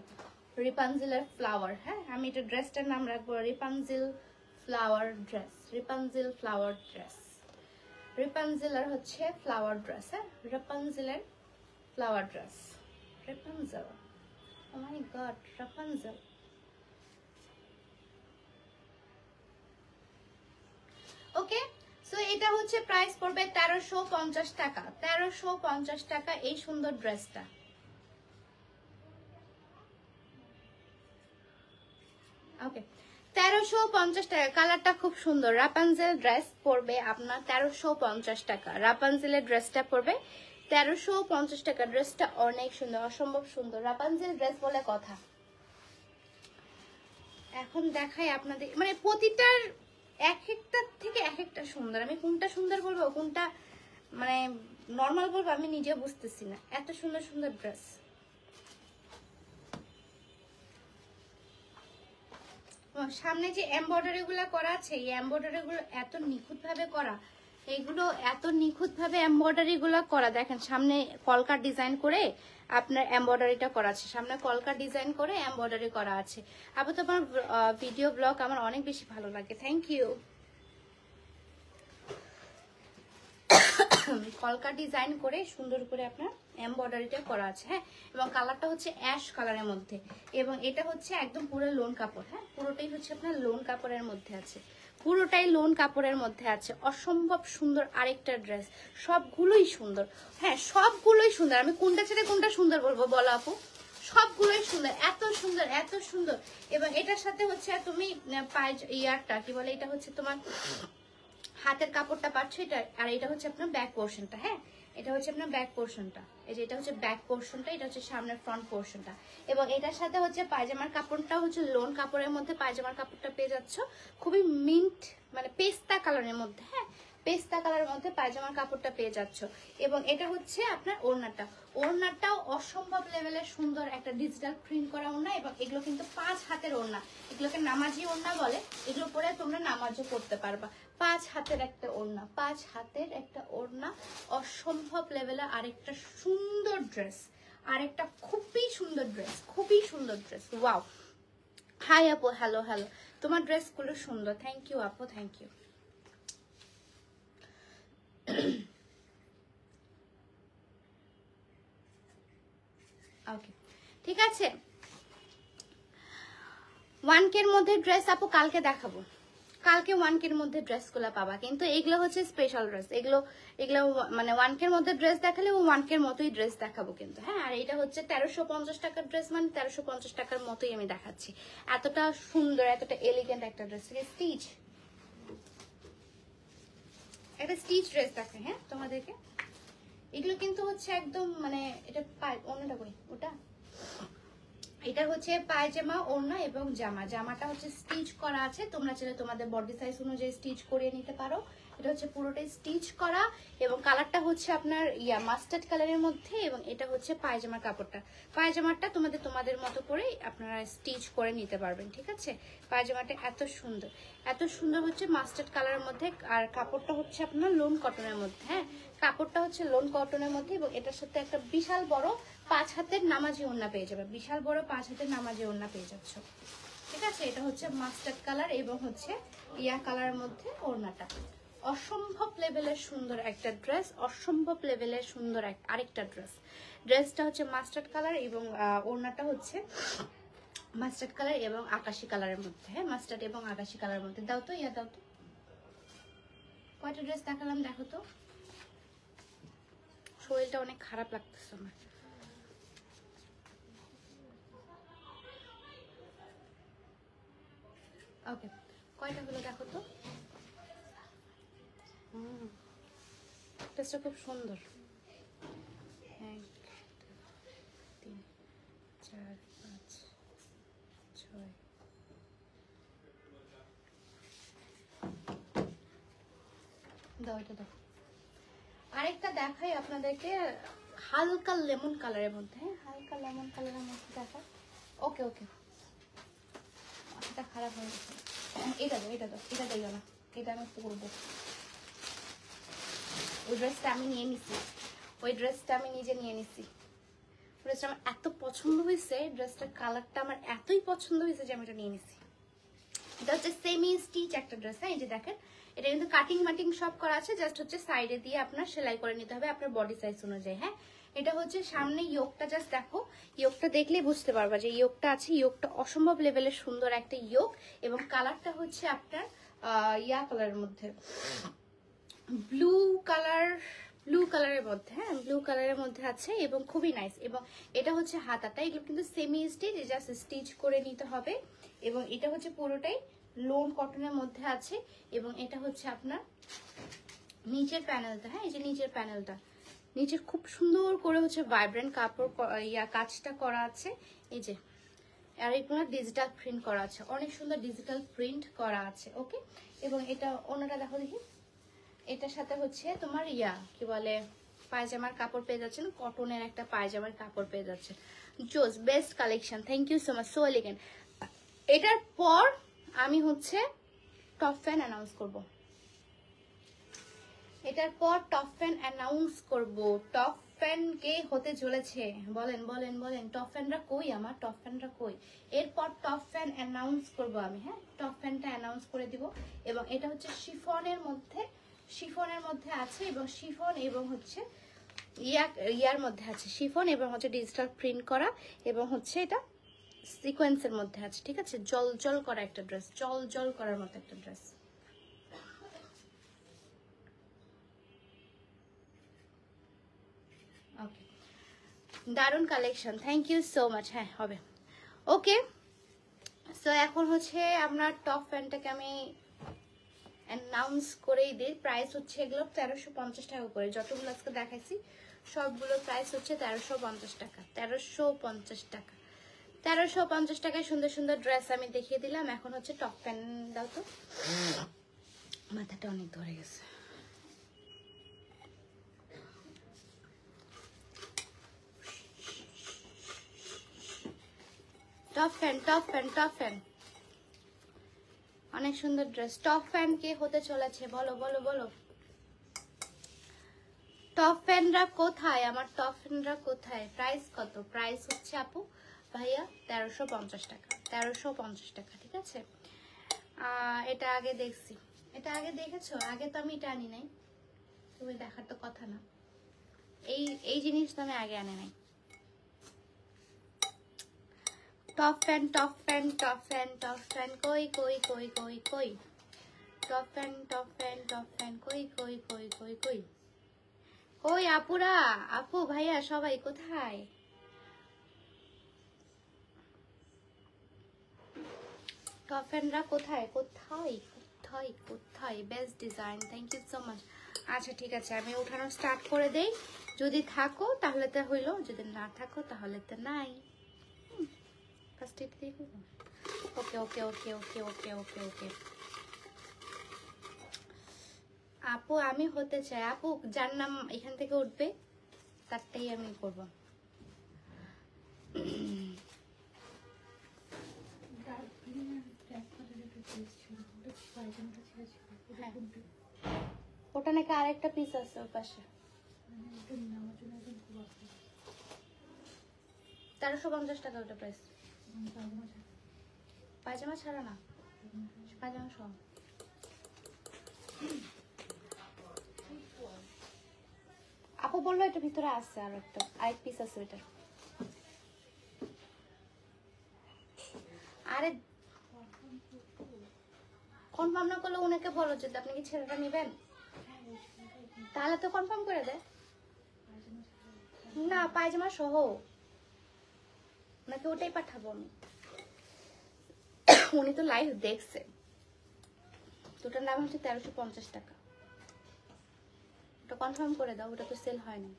রিপানজেলের ফ্লাওয়ার। হ্যাঁ, আমি এটা ড্রেসটার নাম রাখবো রিপানজেল ফ্লাওয়ার ড্রেস, রিপানজেল ফ্লাওয়ার ড্রেস। রিপানজেলের হচ্ছে ফ্লাওয়ার ড্রেস। হ্যাঁ, রিপানজেলের ফ্লাওয়ার ড্রেস, রিপানজেল। ও মাই গড, রিপানজেল। ওকে, সো এটা হচ্ছে প্রাইস পড়বে 1350 টাকা। 1350 টাকা এই সুন্দর ড্রেসটা। ওকে, 1350 টাকা। কালারটা খুব সুন্দর। রাপানজেল ড্রেস পড়বে আপনার 1350 টাকা। রাপানজেলের ড্রেসটা পড়বে 1350 টাকা। ড্রেসটা অনেক সুন্দর, অসম্ভব সুন্দর। রাপানজেল ড্রেস বলে কথা। এখন দেখাই আপনাদের, মানে প্রতিটার এক একটার থেকে এক একটা সুন্দর। আমি কোনটা সুন্দর বলবো, কোনটা মানে নর্মাল বলবো, আমি নিজে বুঝতেছি না। এত সুন্দর সুন্দর ড্রেস। সামনে যে এমব্রয়ডারি গুলো করা আছে, এই এমব্রয়ডারি গুলো এত নিখুঁত ভাবে করা, এইগুলো এত নিখুঁত ভাবে এমব্রয়ডারি গুলো করা। দেখেন সামনে কলকা ডিজাইন করে আপনার এমব্রয়ডারিটা করা আছে, সামনে কলকা ডিজাইন করে এমব্রয়ডারি করা আছে। আপু তোমার ভিডিও ব্লগ আমার অনেক বেশি ভালো লাগে, থ্যাংক ইউ। কলকা ডিজাইন করে সুন্দর করে আপনার এমব্রয়ডারিটা করা আছে। হ্যাঁ, এবং কালারটা হচ্ছে অ্যাশ কালারের মধ্যে এবং এটা হচ্ছে একদম পুরো লোন কাপড়। হ্যাঁ, পুরোটাই হচ্ছে আপনার লোন কাপড়ের মধ্যে আছে, পুরোটাই লোন কাপড়ের মধ্যে আছে। অসম্ভব সুন্দর আরেকটা ড্রেস, সবগুলোই সুন্দর। হ্যাঁ, সবগুলোই সুন্দর। আমি কোনটা ছেড়ে কোনটা সুন্দর বলবো বলো আপু? সবগুলোই সুন্দর, এত সুন্দর এত সুন্দর। এবং এটার সাথে হচ্ছে তুমি ইয়ারটা কি বলে, এটা হচ্ছে তোমার হাতের কাপড়টা পাচ্ছ এটা, আর এটা হচ্ছে আপনার ব্যাক পোর্শনটা। হ্যাঁ, এটা হচ্ছে আপনার ব্যাক পোর্শনটা। এই যে এটা হচ্ছে ব্যাক পোর্শনটা, এটা হচ্ছে সামনের ফ্রন্ট পোর্শনটা। এবং এটার সাথে হচ্ছে পায়জামার কাপড়টা হচ্ছে লোন কাপড়ের মধ্যে পায়জামার কাপড়টা পেয়ে যাচ্ছ, খুবই মিন্ট মানে পেস্তা কালারের মধ্যে। হ্যাঁ, পেস্তা কালারের মধ্যে পায়জামার কাপড়টা পেয়ে যাচ্ছ। এবং এটা হচ্ছে আপনার ওড়নাটা, ওড়নাটাও অসম্ভব লেভেলের সুন্দর একটা ডিজিটাল প্রিন্ট করা ওড়না। এবং এগুলো কিন্তু 5 হাতের ওড়না, এগুলোকে নামাজি ওড়না বলে। এগুলো পরে তোমরা নামাজও করতে পারবা। 5 হাতের একটা ওড়না, 5 হাতের একটা ওড়না, অসম্ভব লেভেলের আরেকটা সুন্দর ড্রেস, আরেকটা খুবই সুন্দর ড্রেস, খুবই সুন্দর ড্রেস। ওয়াও, হাই আপু, হ্যালো হ্যালো, তোমার ড্রেসগুলো সুন্দর, থ্যাংক ইউ আপু, থ্যাংক ইউ। ওকে, ঠিক আছে। 1K এর মধ্যে ড্রেস আপু কালকে দেখাবো, কালকে 1K এর মধ্যে ড্রেসগুলো পাবা, কিন্তু এগুলো হচ্ছে স্পেশাল ড্রেস, এগুলো মানে 1K এর মধ্যে ড্রেস দেখালে 1K এর মতোই ড্রেস দেখাবো কিন্তু, হ্যাঁ। আর এটা হচ্ছে 1350 টাকার ড্রেস, মানে 1350 টাকার মতোই আমি দেখাচ্ছি। এতটা সুন্দর, এতটা এলিগেন্ট একটা ড্রেস, স্টিচ, একটা স্টিচ ড্রেস দেখে, হ্যাঁ তোমাদেরকে। এগুলো কিন্তু হচ্ছে একদম মানে এটা অন্যটা কই ওটা, এটা হচ্ছে পায়জামা, ওড়না এবং জামা। জামাটা হচ্ছে স্টিচ করা আছে, তোমরা চাইলে তোমাদের বডি সাইজ অনুযায়ী স্টিচ করিয়ে নিতে পারো। এটা হচ্ছে পুরোটাই স্টিচ করা এবং কালারটা হচ্ছে আপনার মাস্টার্ড কালারের মধ্যে, এবং এটা হচ্ছে পায়জামার কাপড়টা। পায়জামাটা তোমাদের মতো করে আপনারা স্টিচ করে নিতে পারবেন, ঠিক আছে। পায়জামাটা এত সুন্দর, এত সুন্দর হচ্ছে মাস্টার্ড কালারের মধ্যে, আর কাপড়টা হচ্ছে আপনার লোন কটনের মধ্যে, হ্যাঁ কাপড়টা হচ্ছে লোন কটনের মধ্যে, এবং এটার সাথে একটা বিশাল বড় 5 হাতের নামাজি ওড়না পেয়ে যাবে, বিশাল বড় 5 হাতের নামাজি ওড়না পেয়ে যাচ্ছ, ঠিক আছে। এটা হচ্ছে মাস্টার্ড কালার এবং হচ্ছে কালারের মধ্যে ওড়নাটা। অসম্ভব লেভেলের সুন্দর একটা ড্রেস, অসম্ভব লেভেলের সুন্দর আরেকটা ড্রেস। ড্রেসটা হচ্ছে মাস্টার্ড কালার এবং ওড়নাটা হচ্ছে মাস্টার্ড কালার এবং আকাশি কালারের মধ্যে, হ্যাঁ মাস্টার্ড এবং আকাশি কালারের মধ্যে। দাও তো দাও তো, কয়টা ড্রেস দেখালাম দেখো তো, শরীরটা অনেক খারাপ লাগতেছে আমার। ওকে, কয়টা হলো দেখো তো। ড্রেসটা খুব সুন্দর। 1 2 3 4 5 6, দাও এটা দাও। আরেকটা দেখাই আপনাদেরকে, হালকা লেমন কালারের মধ্যে, হ্যাঁ হালকা লেমন কালারের মধ্যে দেখা। ওকে ওকে, এটা খারাপ হয়ে গেছে। এটা দাও এটা দাও, এটা দিও না, এটা আমি পরবো। ওই ড্রেসটা আমি নিয়ে নিছি, ওই ড্রেসটা আমি নিজে নিয়ে নিছি। ড্রেসটা আমার এত পছন্দ হয়েছে, ড্রেসটার কালারটা আমার এতই পছন্দ হয়েছে যে আমি এটা নিয়ে নিছি। এটা হচ্ছে সেমি স্টিচ একটা ড্রেস, হ্যাঁ এই যে দেখেন, এটা কিন্তু কাটিং মাটিং সব করা আছে, জাস্ট হচ্ছে সাইডে দিয়ে আপনার সেলাই করে নিতে হবে আপনার বডি সাইজ অনুযায়ী, হ্যাঁ। এটা হচ্ছে সামনে ইয়োগটা, জাস্ট দেখো ইয়োগটা দেখলেই বুঝতে পারবা যে ইয়োগটা আছে, ইয়োগটা অসম্ভব লেভেলের সুন্দর একটা ইয়োগ, এবং কালারটা হচ্ছে আপনার কালারের মধ্যে, ব্লু কালারের মধ্যে, হ্যাঁ ব্লু কালারের মধ্যে আছে এবং খুবই নাইস। এবং এটা হচ্ছে হাতাটা, এগুলো কিন্তু সেমি স্টিচ, জাস্ট স্টিচ করে নিতে হবে। এবং এটা হচ্ছে পুরোটাই লোন কটনের মধ্যে আছে, এবং এটা হচ্ছে আপনার নিচের প্যানেলটা, হ্যাঁ এই যে নিচের প্যানেলটা, নিচে খুব সুন্দর করে হচ্ছে ভাইব্রেন্ট কাপড় কাজটা করা আছে, এই যে। আর এগুলো ডিজিটাল প্রিন্ট করা আছে, অনেক সুন্দর ডিজিটাল প্রিন্ট করা আছে, ওকে। এবং এটা অন্যটা দেখো দেখি, এটার সাথে হচ্ছে তোমার কি বলে পায়জামার কাপড় পেয়ে যাচ্ছেন, কটনের একটা পায়জামার কাপড় পেয়ে যাচ্ছেন। জোস, best collection, thank you so much, so elegant. এটার পর আমি হচ্ছে টপ ফ্যান অ্যানাউন্স করব, এটার পর টপ ফ্যান অ্যানাউন্স করব। টপ ফ্যান কে হতে চলেছে বলেন বলেন বলেন, টপ ফ্যানরা কই আমার, টপ ফ্যানরা কই। এরপর টপ ফ্যান অ্যানাউন্স করব আমি, হ্যাঁ টপ ফ্যানটা অ্যানাউন্স করে দিব। এবং এটা হচ্ছে শিফনের মধ্যে, শিফনের মধ্যে আছে, এবং শিফন এবং হচ্ছে ইয়ার মধ্যে আছে, শিফন এবং হচ্ছে ডিজিটাল প্রিন্ট করা, এবং হচ্ছে এটা সিকোয়েন্সের মধ্যে আছে, ঠিক আছে। জল জল করা একটা ড্রেস, জল জল করার মতো একটা ড্রেস। ওকে, দারুণ collection, thank you so much, হ্যাঁ হবে। ওকে, সো এখন হচ্ছে আপনার টপ ফ্যানটাকে আমি অ্যানাউন্স করেই দিই। প্রাইস হচ্ছে এগুলো 1350 টাকা করে, যতগুলো আজকে দেখাইছি সবগুলো প্রাইস হচ্ছে 1350 টাকা, 1350 টাকা, 1350 টাকায় সুন্দর সুন্দর ড্রেস আমি দেখিয়ে দিলাম। এখন হচ্ছে টপ ফ্যান দাও তো, মাথাটা অনেক ধরে গেছে। Top fan top fan top fan, অনেক সুন্দর ড্রেস। টপ ফ্যান কে হতে চলেছে বলো বলো বলো, টপ ফ্যানরা কোথায় আমার, টপ ফ্যানরা কোথায়। প্রাইস কত, প্রাইস হচ্ছে আপু ভাইয়া 1350 টাকা, 1350 টাকা, ঠিক আছে। এটা আগে দেখছি, এটা আগে দেখেছো, আগে তো আমি এটা আনি নাই, তুমি দেখার তো কথা না, এই জিনিস তো আমি আগে আনি নাই। Top fan top fan top fan top fan কই কই কই কই কই top fan top fan top fan কই কই কই কই কই কই আপুরা আপু ভাইয়া সবাই কোথায়? টপ ফ্যানরা কোথায় কোথায় কোথায় কোথায়? Best design, thank you so much. আচ্ছা ঠিক আছে, আমি উঠানো স্টার্ট করে দেই। যদি থাকো তাহলে তো হইলো, যদি না থাকো তাহলে তো নাই। ফার্স্ট এড দিয়ে করবো। ওকে ওকে ওকে ওকে ওকে ওকে ওকে আপু আমি হতে চাই। আপু যার নাম এখান থেকে উঠবে তারটাই আমি করব। ওটা নাকি আরেকটা পিস আছে ওর পাশে। 1350 টাকা ওটা প্রাইস। পায়জামা ছাড়া না, পায়জামা সহ। আপু বললো এটা ভিতরে আছে আর একটা আরেক পিস আছে ওইটার। আরে কনফার্ম না করলে ওনাকে বলো যদি আপনি কি ছেলেটা নেবেন, তাহলে তো কনফার্ম করে দেয়। না পায়জামা সহ নাকি ওটাই পাঠাবো আমি। উনি তো লাইভ দেখছে। ওটার দাম হচ্ছে 1350 টাকা। ওটা কনফার্ম করে দাও, ওটা তো সেল হয়নি।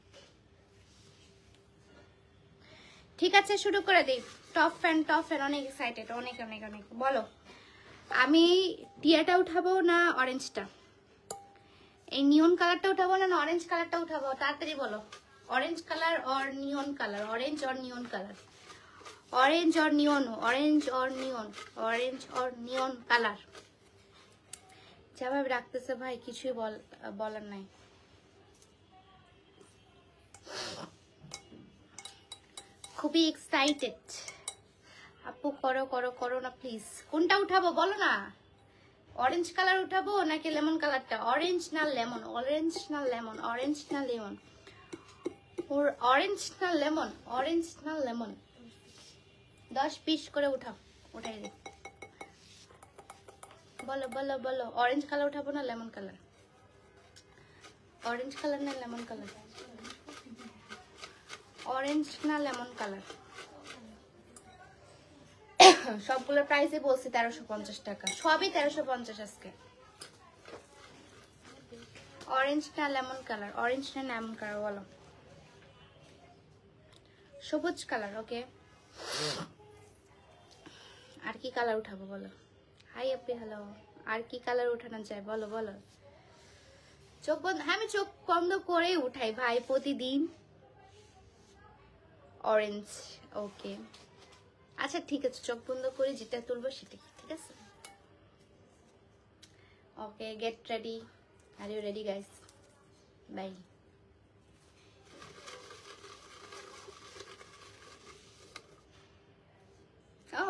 ঠিক আছে শুরু করে দিই। টপ ফ্যান অনেক এক্সাইটেড, অনেক অনেক অনেক। বলো আমি টিয়াটা উঠাবো না অরেঞ্জটা? এই নিয়ন কালারটা উঠাবো না অরেঞ্জ কালারটা উঠাবো? তাড়াতাড়ি বলো। Orange colour or neon colour? Orange or neon colour? Orange or neon? Orange or neon? Orange or neon colour? যেভাবে রাখতেছে ভাই কিছুই বলার নাই। খুবই এক্সাইটেড আপু। করো করো করো না প্লিজ। কোনটা উঠাবো বলো না? অরেঞ্জ কালার উঠাবো নাকি লেমন কালারটা? অরেঞ্জ না লেমন? অরেঞ্জ না লেমন? অরেঞ্জ না লেমন? অরেঞ্জ না লেমন? অরেঞ্জ না লেমন? 10 পিস করে উঠাও, উঠাই দে। বলো বলো বলো। অরেঞ্জ কালার উঠাবো না লেমন কালার? অরেঞ্জ কালার না লেমন কালার? অরেঞ্জ না লেমন কালার? সবগুলো প্রাইসে বলছি 1350 টাকা, সবই 1350 আজকে। অরেঞ্জ না লেমন কালার? অরেঞ্জ না লেমন কালার বলো। সবুজ কালার। ওকে, আর কি কালার উঠাবো বলো? হাই আপনি হ্যালো। আর কি কালার উঠানো যায় বলো বলো। চোখ বন্ধ? হ্যাঁ আমি চোখ বন্ধ করেই উঠাই ভাই প্রতিদিন। অরেঞ্জ। ওকে আচ্ছা ঠিক আছে, চোখ বন্ধ করে যেটা তুলবো সেটাই, ঠিক আছে? Okay get ready. Are you ready guys? Bye. ও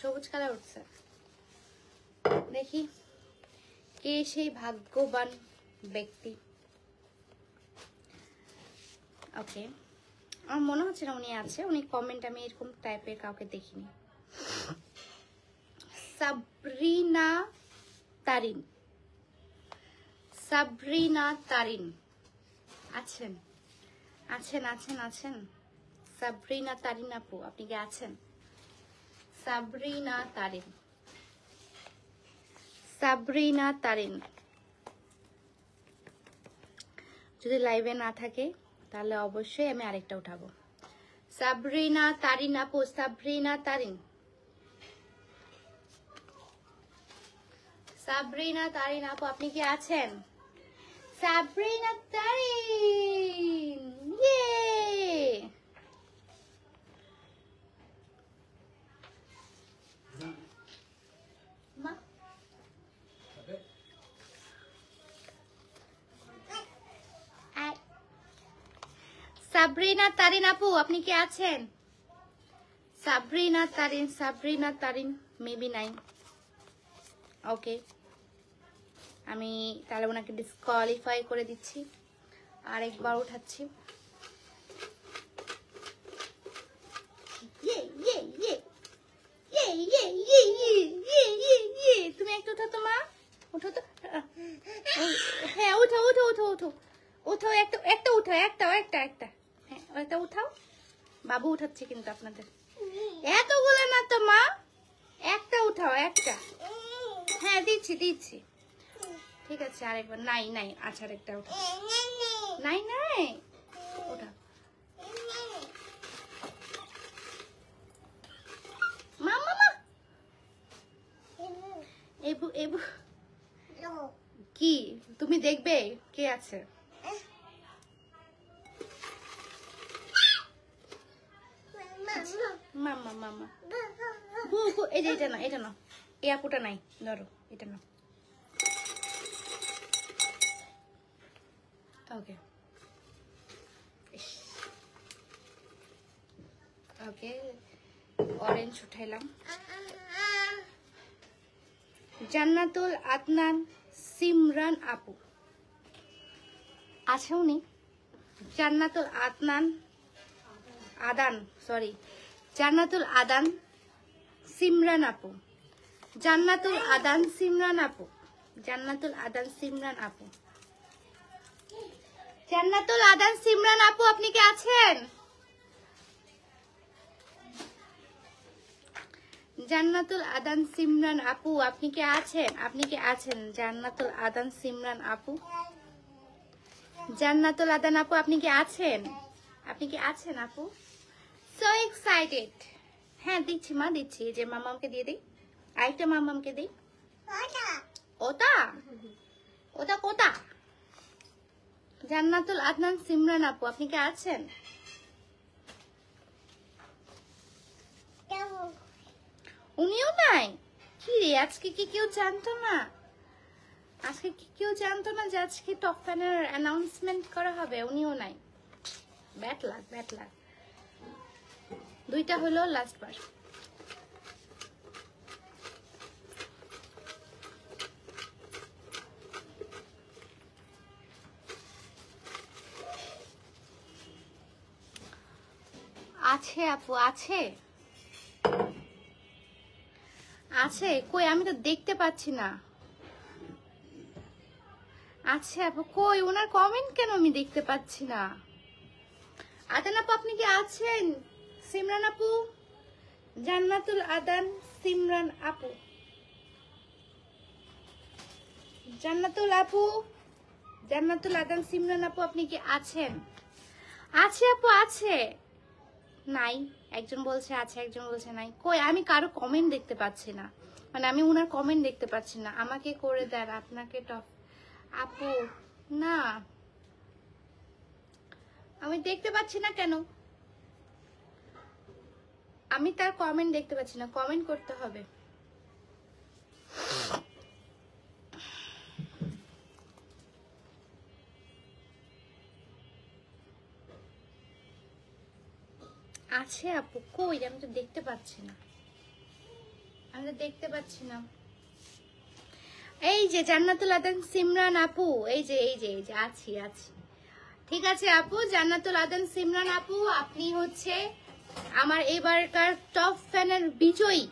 সবুজ কালার উঠছে। দেখি কে সেই ভাগ্যবান ব্যক্তি। ওকে আমার মনে হচ্ছে না উনি আছে। উনি কমেন্ট আমি এরকম টাইপের কাউকে দেখিনি। সাবরিনা তারিন। সাবরিনা তারিন আছেন? আছেন আছেন আছেন? সাবরিনা তারিন আপু আপনি কি আছেন? সাবরিনা তারিন। সাবরিনা তারিন যদি লাইভে না থাকে তাহলে অবশ্যই আমি আরেকটা উঠাবো। সাবরিনা তারিন আপু। সাবরিনা তারিন। সাবরিনা তারিন আপু আপনি কি আছেন? সাবরিনা তারিন ইয়ে। মা সাবরিনা তারিন আপু আপনি কি আছেন? সাবরিনা তারিন। সাবরিনা তারিন মেবি নাই। ওকে আমি তাহলে ওনাকে ডিসকোয়ালিফাই করে দিচ্ছি। আরেকবার উঠাচ্ছি। ইয়ে ইয়ে ইয়ে উঠাচ্ছি কিন্তু আপনাদের। এতগুলো না তো মা, একটা উঠাও, একটা। হ্যাঁ দিচ্ছি দিচ্ছি, ঠিক আছে আরেকবার। নাই নাই, আচ্ছা আরেকটা উঠাও। নাই নাই, উঠাও। মা মা মা, এবু এবু কি তুমি দেখবে কে আছে? মামা মামা এই যে এটা না, এটা না, এই আপুটা নাই, ধরো এটা না। ওকে ওকে, অরেঞ্জ উঠাইলাম। জান্নাতুল আদনান সিমরান আপু আছে উনি? জান্নাতুল আদনান আদান, সরি, জান্নাতুল আদান সিমরান আপু, জান্নাতুল আদান সিমরান আপু, জান্নাতুল আদান সিমরান আপু, জান্নাতুল আদান সিমরান আপু আপনি কি আছেন? জান্নাতুল আদান সিমরান আপু আপনি কি আছেন? আপনি কি আছেন? জান্নাতুল আদান সিমরান আপু, জান্নাতুল আদান আপু আপনি কি আছেন? আপনি কি আছেন আপু? So excited. হ্যাঁ দিচ্ছি মা, দিচ্ছি। যে মামামকে দিয়ে দিই, আরেকটা মামামকে দিই। ওটা ওটা কোটা? জান্নাতুল আদনান সিমরান আপু আপনি কি আছেন? উনিও নাই? কি রে, আজকে কি কেউ জানতো না? আজকে কি কেউ জানতো না যে আজকে টপ ফ্যানের অ্যানাউন্সমেন্ট করা হবে? উনিও নাই। Bad luck, bad luck. দুইটা হলো, লাস্ট বার। আছে আপু, আছে আছে, কই আমি তো দেখতে পাচ্ছি না। আছে আপু, কই ওনার কমেন্ট কেন আমি দেখতে পাচ্ছি না? আদান আপু আপনি কি আছেন? সিমরান আপু, জান্নাতুল আদান সিমরান আপু, জান্নাতুল আপু, জান্নাতুল আদান সিমরান আপু আপনি কি আছেন? আছে আপু, আছে। নাই, একজন বলছে আছে, একজন বলছে নাই। কই আমি কারো কমেন্ট দেখতে পাচ্ছি না, মানে আমি উনার কমেন্ট দেখতে পাচ্ছি না। আমাকে করে দেন, আপনাকে টপ আপু। না আমি দেখতে পাচ্ছি না কেন? আমি তার কমেন্ট দেখতে পাচ্ছি না, কমেন্ট করতে হবে। আছে আপু, কই আমি তো দেখতে পাচ্ছি না, আমি তো দেখতে পাচ্ছি না। এই যে জান্নাতুল আদান সিমরান আপু, এই যে এই যে এই যে আছি আছি। ঠিক আছে আপু, জান্নাতুল আদান সিমরান আপু আপনি হচ্ছে আমার এবারকার টপ ফ্যানের বিজয়ী।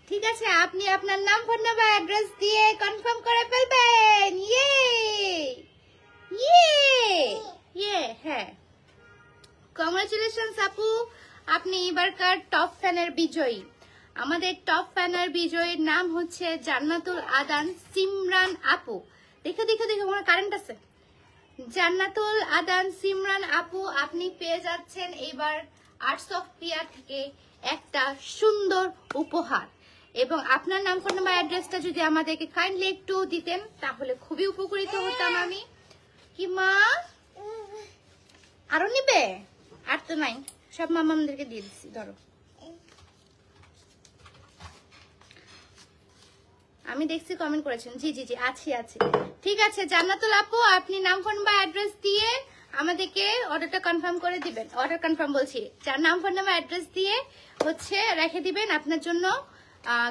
ঠিক আছে, আপনি আপনার নাম, ফোন নাম্বার, অ্যাড্রেস দিয়ে কনফার্ম করে ফেলবেন। ইয়ে ইয়ে ইয়ে, হ্যাঁ কংগ্রাচুলেশনস আপু, আপনি এবারকার টপ ফ্যানের বিজয়ী। আমাদের টপ ফ্যানের বিজয়ীর নাম হচ্ছে জান্নাতুল আদান সিমরান আপু। দেখো দেখো দেখো, আমার কারেন্ট আছে। জান্নাতুল আদান সিমরান আপু আপনি পেয়ে যাচ্ছেন এবার আর্টস অফ পিয়া থেকে একটা সুন্দর উপহার। এবং আপনার নাম, ফোন নাম্বার, অ্যাড্রেসটা যদি আমাদেরকে কাইন্ডলি একটু দিতেন তাহলে খুবই উপকৃত হতাম আমি। কি মা, আরো নিবে? আর তো নাই, সব মামামদেরকে দিয়ে দিচ্ছি, ধরো। আমি দেখছি কমেন্ট করেছেন, জি জি জি আছি আছি। ঠিক আছে জান্নাতুল আপু আপনি নাম, ফোন বা অ্যাড্রেস দিয়ে আমাদেরকে অর্ডারটা কনফার্ম করে দিবেন। অর্ডার কনফার্ম বলছি, যার নাম, ফোন নাম্বার, অ্যাড্রেস দিয়ে হচ্ছে রেখে দিবেন। আপনার জন্য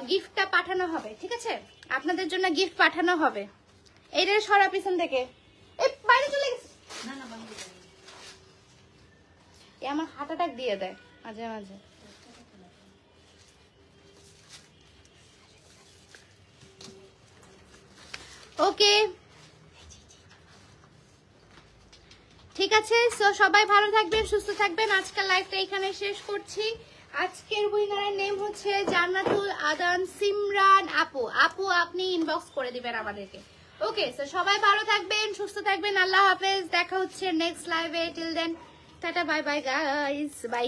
গিফটটা পাঠানো হবে। ঠিক আছে, আপনাদের জন্য গিফট পাঠানো হবে। এইটা সরা পিছন থেকে, এই বাইরে চলে গেছে। না না, আমার হার্ট অ্যাটাক দিয়ে দেয় মাঝে মাঝে। ওকে ঠিক আছে, সো সবাই ভালো থাকবেন, সুস্থ থাকবেন। আজকের লাইভটা এখানে শেষ করছি। আজকের উইনারের নেম হচ্ছে জান্নাতুল আদান সিমরান আপু। আপু আপনি ইনবক্স করে দিবেন আমাদেরকে। ওকে, সো সবাই ভালো থাকবেন, সুস্থ থাকবেন। আল্লাহ হাফেজ, দেখা হচ্ছে নেক্সট লাইভে। Till then ta-ta, bye bye guys, by.